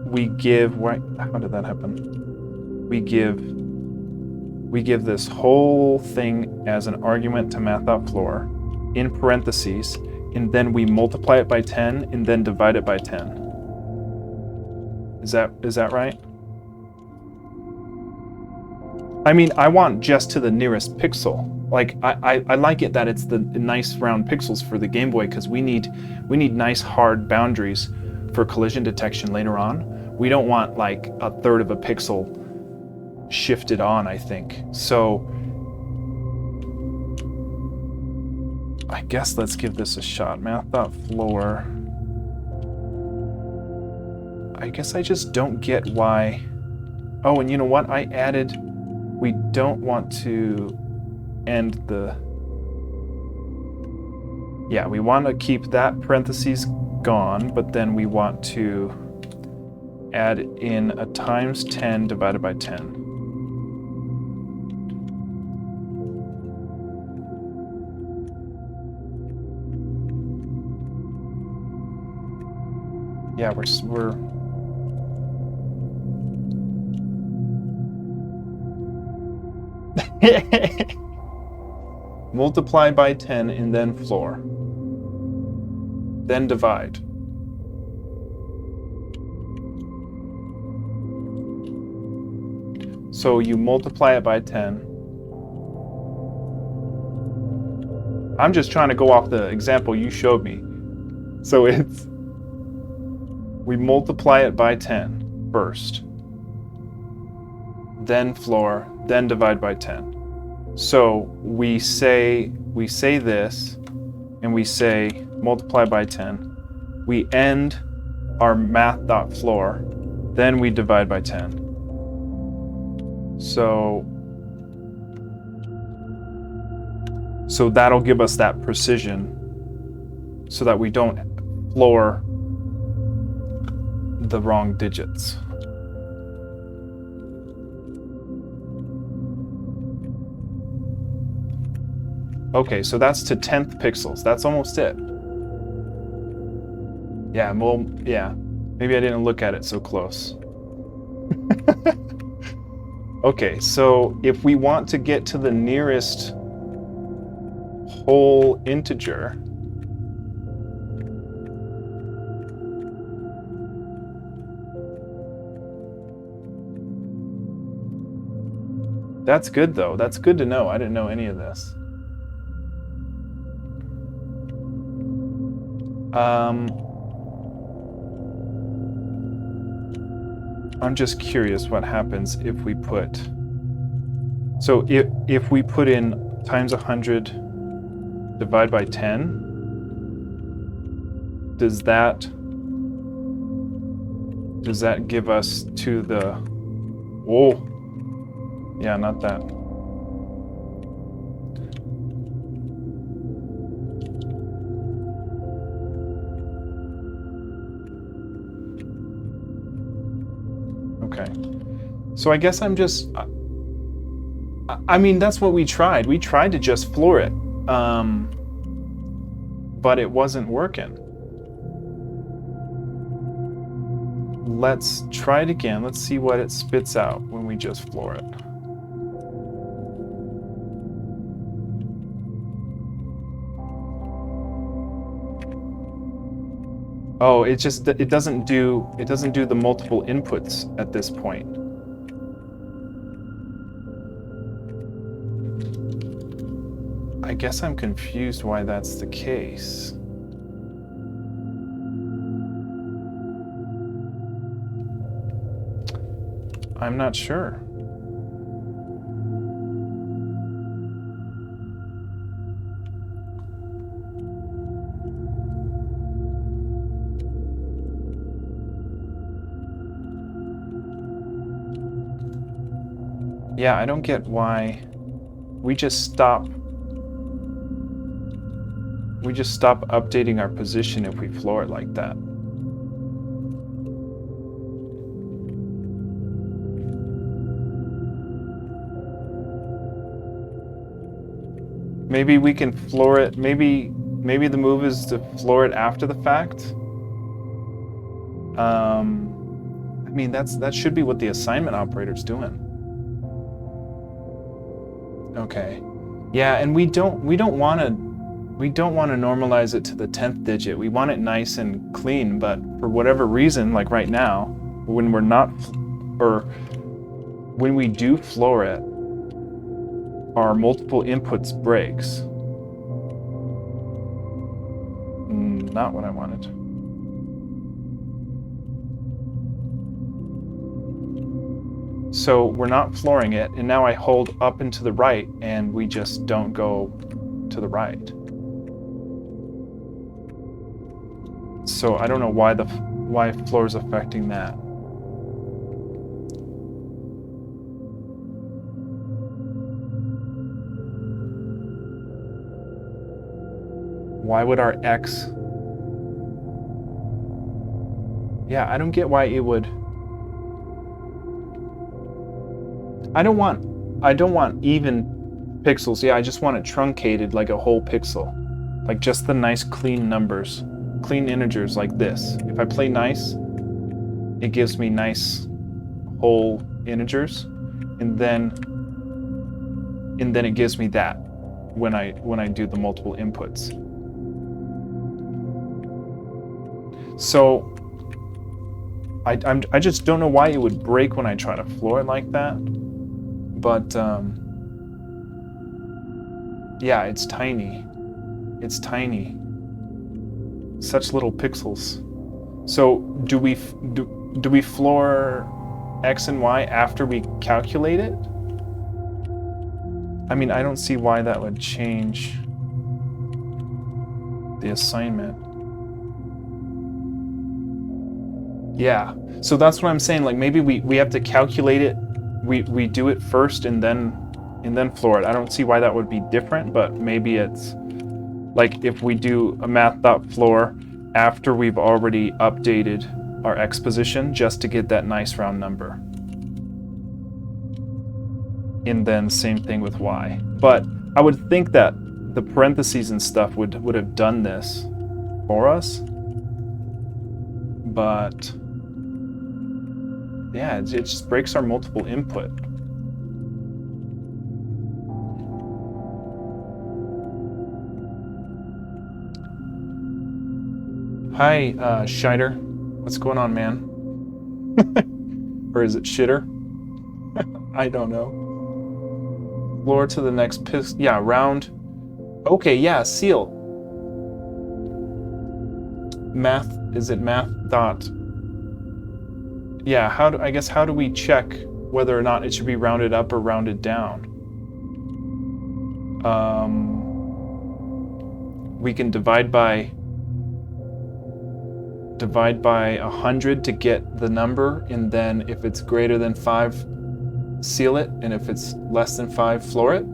we give, how did that happen? We give this whole thing as an argument to math.floor in parentheses, and then we multiply it by 10 and then divide it by 10. Is that right? I mean, I want just to the nearest pixel. Like, I like it that it's the nice round pixels for the Game Boy, because we need nice hard boundaries for collision detection later on. We don't want like a third of a pixel shifted on, I think. So I guess let's give this a shot. Math.floor. I guess I just don't get why. Oh, and you know what? I added, we don't want to end the, yeah, we want to keep that parentheses gone, but then we want to add in a times 10 divided by 10. Yeah, we're multiply by 10 and then floor. Then divide. So you multiply it by 10. I'm just trying to go off the example you showed me. So it's, we multiply it by 10 first. Then floor, then divide by 10. So we say this, and we say multiply by 10. We end our math.floor, then we divide by 10. So that'll give us that precision so that we don't floor the wrong digits. Okay, so that's to 10th pixels. That's almost it. Yeah, well, yeah. Maybe I didn't look at it so close. Okay, so if we want to get to the nearest whole integer, that's good though. That's good to know. I didn't know any of this. I'm just curious what happens if we put, so if we put in times 100 divide by 10, does that give us to the, whoa, yeah, not that. Okay, so I guess I'm just, I mean, that's what we tried. We tried to just floor it, but it wasn't working. Let's try it again. Let's see what it spits out when we just floor it. Oh, it doesn't do the multiple inputs at this point. I guess I'm confused why that's the case. I'm not sure. Yeah, I don't get why we just stop updating our position if we floor it like that. Maybe we can floor it, maybe the move is to floor it after the fact. I mean, that should be what the assignment operator's doing. Okay. Yeah, and we don't want to normalize it to the 10th digit. We want it nice and clean, but for whatever reason, like right now, when we're not, or when we do floor it, our multiple inputs breaks. Not what I wanted. So we're not flooring it, and now I hold up and to the right, and we just don't go to the right. So I don't know why floor is affecting that. Why would our X... Yeah, I don't get why it would... I don't want even pixels. Yeah, I just want it truncated like a whole pixel. Like just the nice clean numbers, clean integers like this. If I play nice, it gives me nice whole integers, and then it gives me that when I do the multiple inputs. So I just don't know why it would break when I try to floor it like that. But yeah, it's tiny. It's tiny. Such little pixels. So do we floor X and Y after we calculate it? I mean, I don't see why that would change the assignment. Yeah, so that's what I'm saying. Like maybe we have to calculate it. We do it first and then floor it. I don't see why that would be different, but maybe it's like if we do a math.floor after we've already updated our X position just to get that nice round number. And then same thing with Y. But I would think that the parentheses and stuff would have done this for us. But yeah, it just breaks our multiple input. Hi, Shider. What's going on, man? Or is it Shitter? I don't know. Floor to the next pixel. Yeah, round. Okay, yeah, seal. Math, is it math dot? Yeah, how do we check whether or not it should be rounded up or rounded down? We can divide by 100 to get the number, and then if it's greater than 5, seal it, and if it's less than 5, floor it.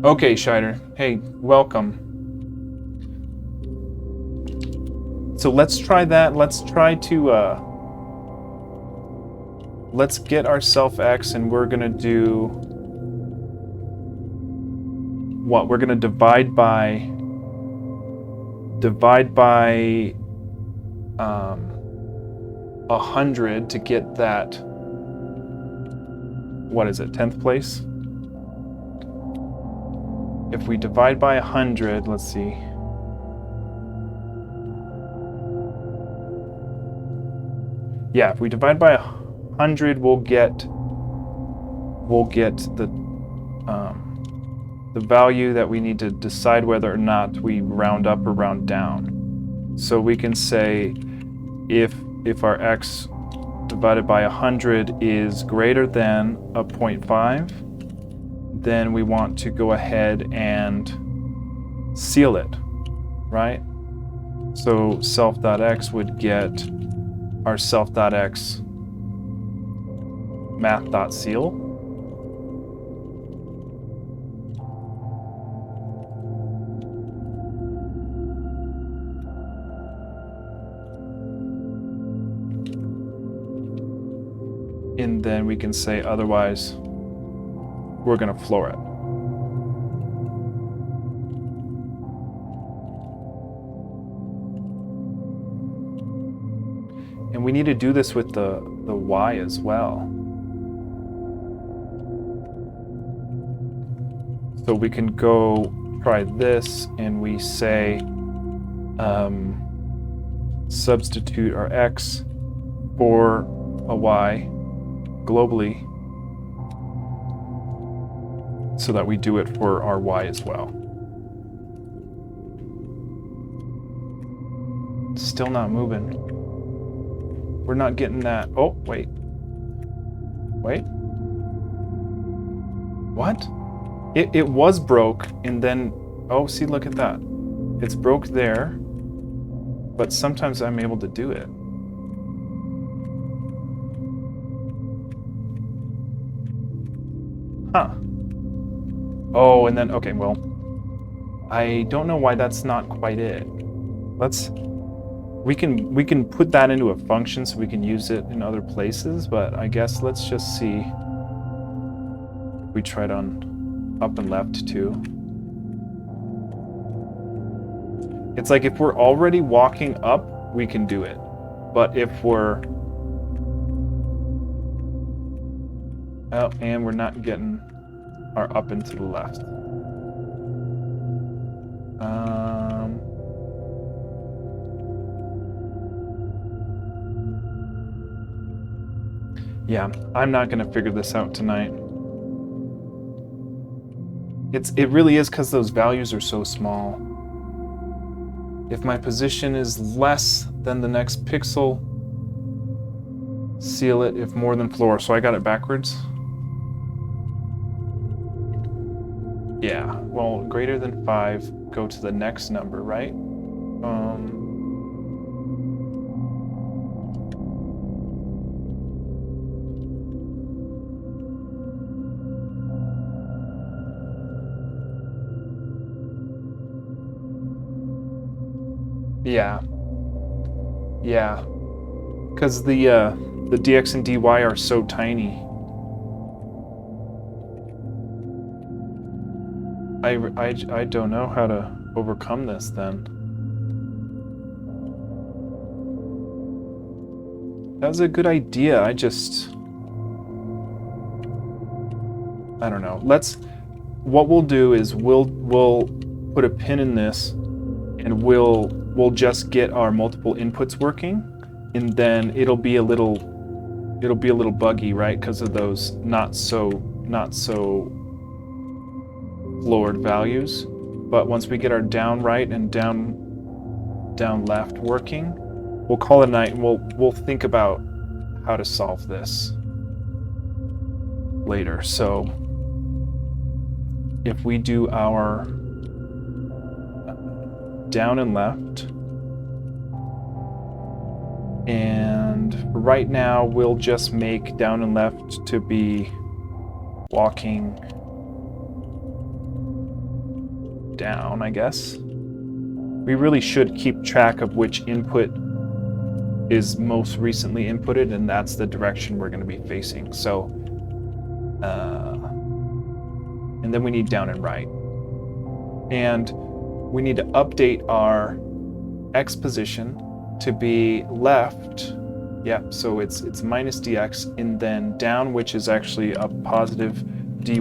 Okay, Shider. Hey, welcome. So let's try that. Let's try to let's get our self X, and we're gonna do what? We're gonna divide by 100 to get that. What is it? 10th place. If we divide by 100, let's see. Yeah, if we divide by 100, we'll get the value that we need to decide whether or not we round up or round down. So we can say if our X divided by 100 is greater than a 0.5, then we want to go ahead and seal it, right? So self.x would get our self.x math.seal. And then we can say otherwise we're going to floor it. And we need to do this with the y as well. So we can go try this, and we say substitute our x for a y globally, so that we do it for our y as well. Still not moving. We're not getting that. Oh, wait. Wait. What? It was broke, and then... Oh, see, look at that. It's broke there, but sometimes I'm able to do it. Huh. Oh, and then... Okay, well... I don't know why that's not quite it. We can put that into a function so we can use it in other places, but I guess let's just see. We tried on up and left too. It's like if we're already walking up, we can do it. But if we're... Oh, and we're not getting our up and to the left. Yeah, I'm not gonna figure this out tonight. It really is because those values are so small. If my position is less than the next pixel, seal it if more than floor. So I got it backwards. Yeah, well, greater than 5, go to the next number, right? Yeah, because the dx and dy are so tiny. I don't know how to overcome this then. That was a good idea. I don't know. What we'll do is we'll put a pin in this, and we'll just get our multiple inputs working, and then it'll be a little buggy, right? Because of those not so floored values. But once we get our down right and down left working, we'll call it a night, and we'll think about how to solve this later. So if we do our down and left, and right now we'll just make down and left to be walking down, I guess. We really should keep track of which input is most recently inputted, and that's the direction we're going to be facing. So, and then we need down and right. And we need to update our x position to be left. Yep, so it's minus dx, and then down, which is actually a positive dy.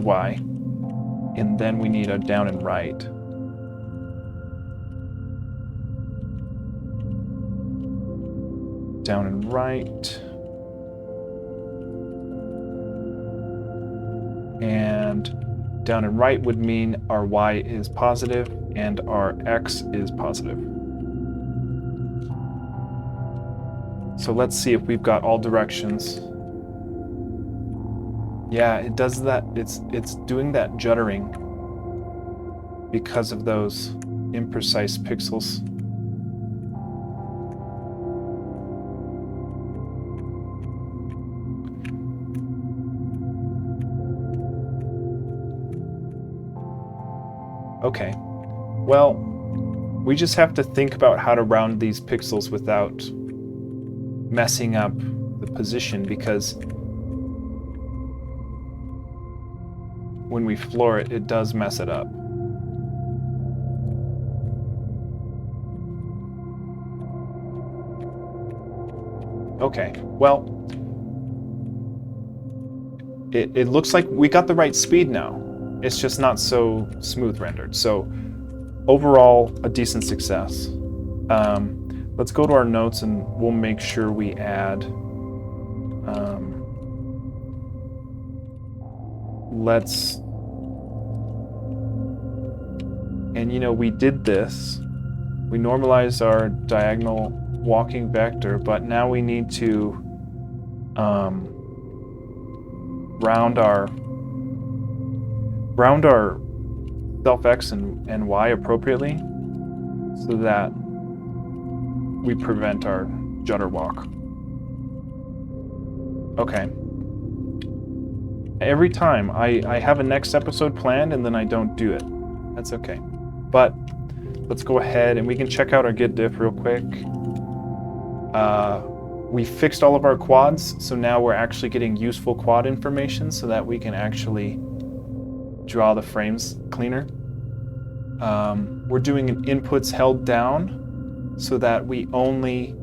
And then we need a down and right. Down and right. And down and right would mean our y is positive and our x is positive. So let's see if we've got all directions. Yeah, it does that. It's doing that juddering because of those imprecise pixels. Okay, well, we just have to think about how to round these pixels without messing up the position, because when we floor it, it does mess it up. Okay, well, it looks like we got the right speed now. It's just not so smooth rendered. So overall, a decent success. Let's go to our notes and we'll make sure we add. And you know, we did this We normalized our diagonal walking vector, but now we need to round our self x and y appropriately so that we prevent our judder walk. Okay. Every time I have a next episode planned and then I don't do it. That's okay. But let's go ahead and we can check out our git diff real quick. We fixed all of our quads, so now we're actually getting useful quad information so that we can actually draw the frames cleaner. We're doing an inputs held down so that we only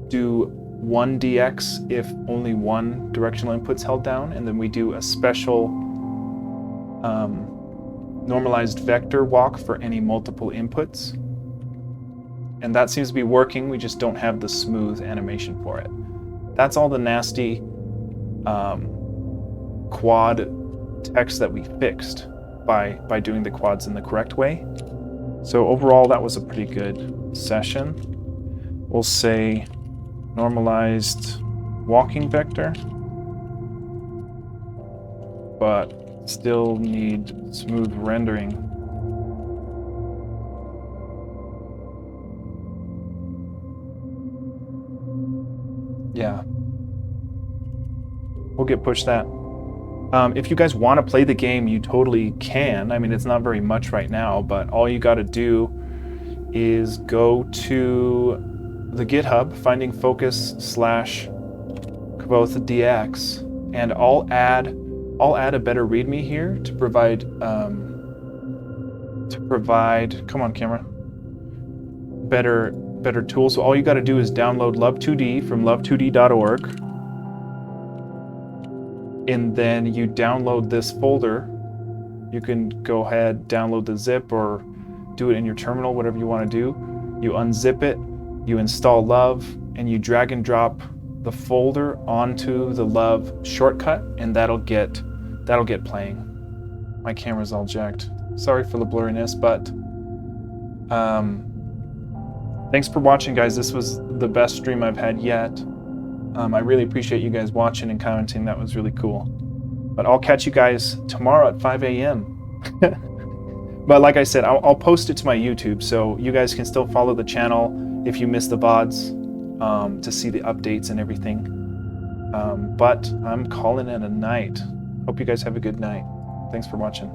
do one dx if only one directional input's held down, and then we do a special normalized vector walk for any multiple inputs. And that seems to be working, we just don't have the smooth animation for it. That's all the nasty quad text that we fixed by doing the quads in the correct way. So overall, that was a pretty good session. We'll say normalized walking vector, but still need smooth rendering. Yeah, we'll get pushed that. If you guys want to play the game, you totally can. I mean, it's not very much right now, but all you got to do is go to the GitHub, findingfocus.dev, and I'll add a better README here to provide come on camera, better tools. So all you got to do is download love2d from love2d.org, and then you download this folder. You can go ahead, download the zip, or do it in your terminal, whatever you want to do. You unzip it, you install Love, and you drag and drop the folder onto the Love shortcut, and that'll get playing. My camera's all jacked. Sorry for the blurriness, but thanks for watching, guys. This was the best stream I've had yet. I really appreciate you guys watching and commenting. That was really cool. But I'll catch you guys tomorrow at 5 a.m. But like I said, I'll post it to my YouTube, so you guys can still follow the channel if you miss the VODs to see the updates and everything. But I'm calling it a night. Hope you guys have a good night. Thanks for watching.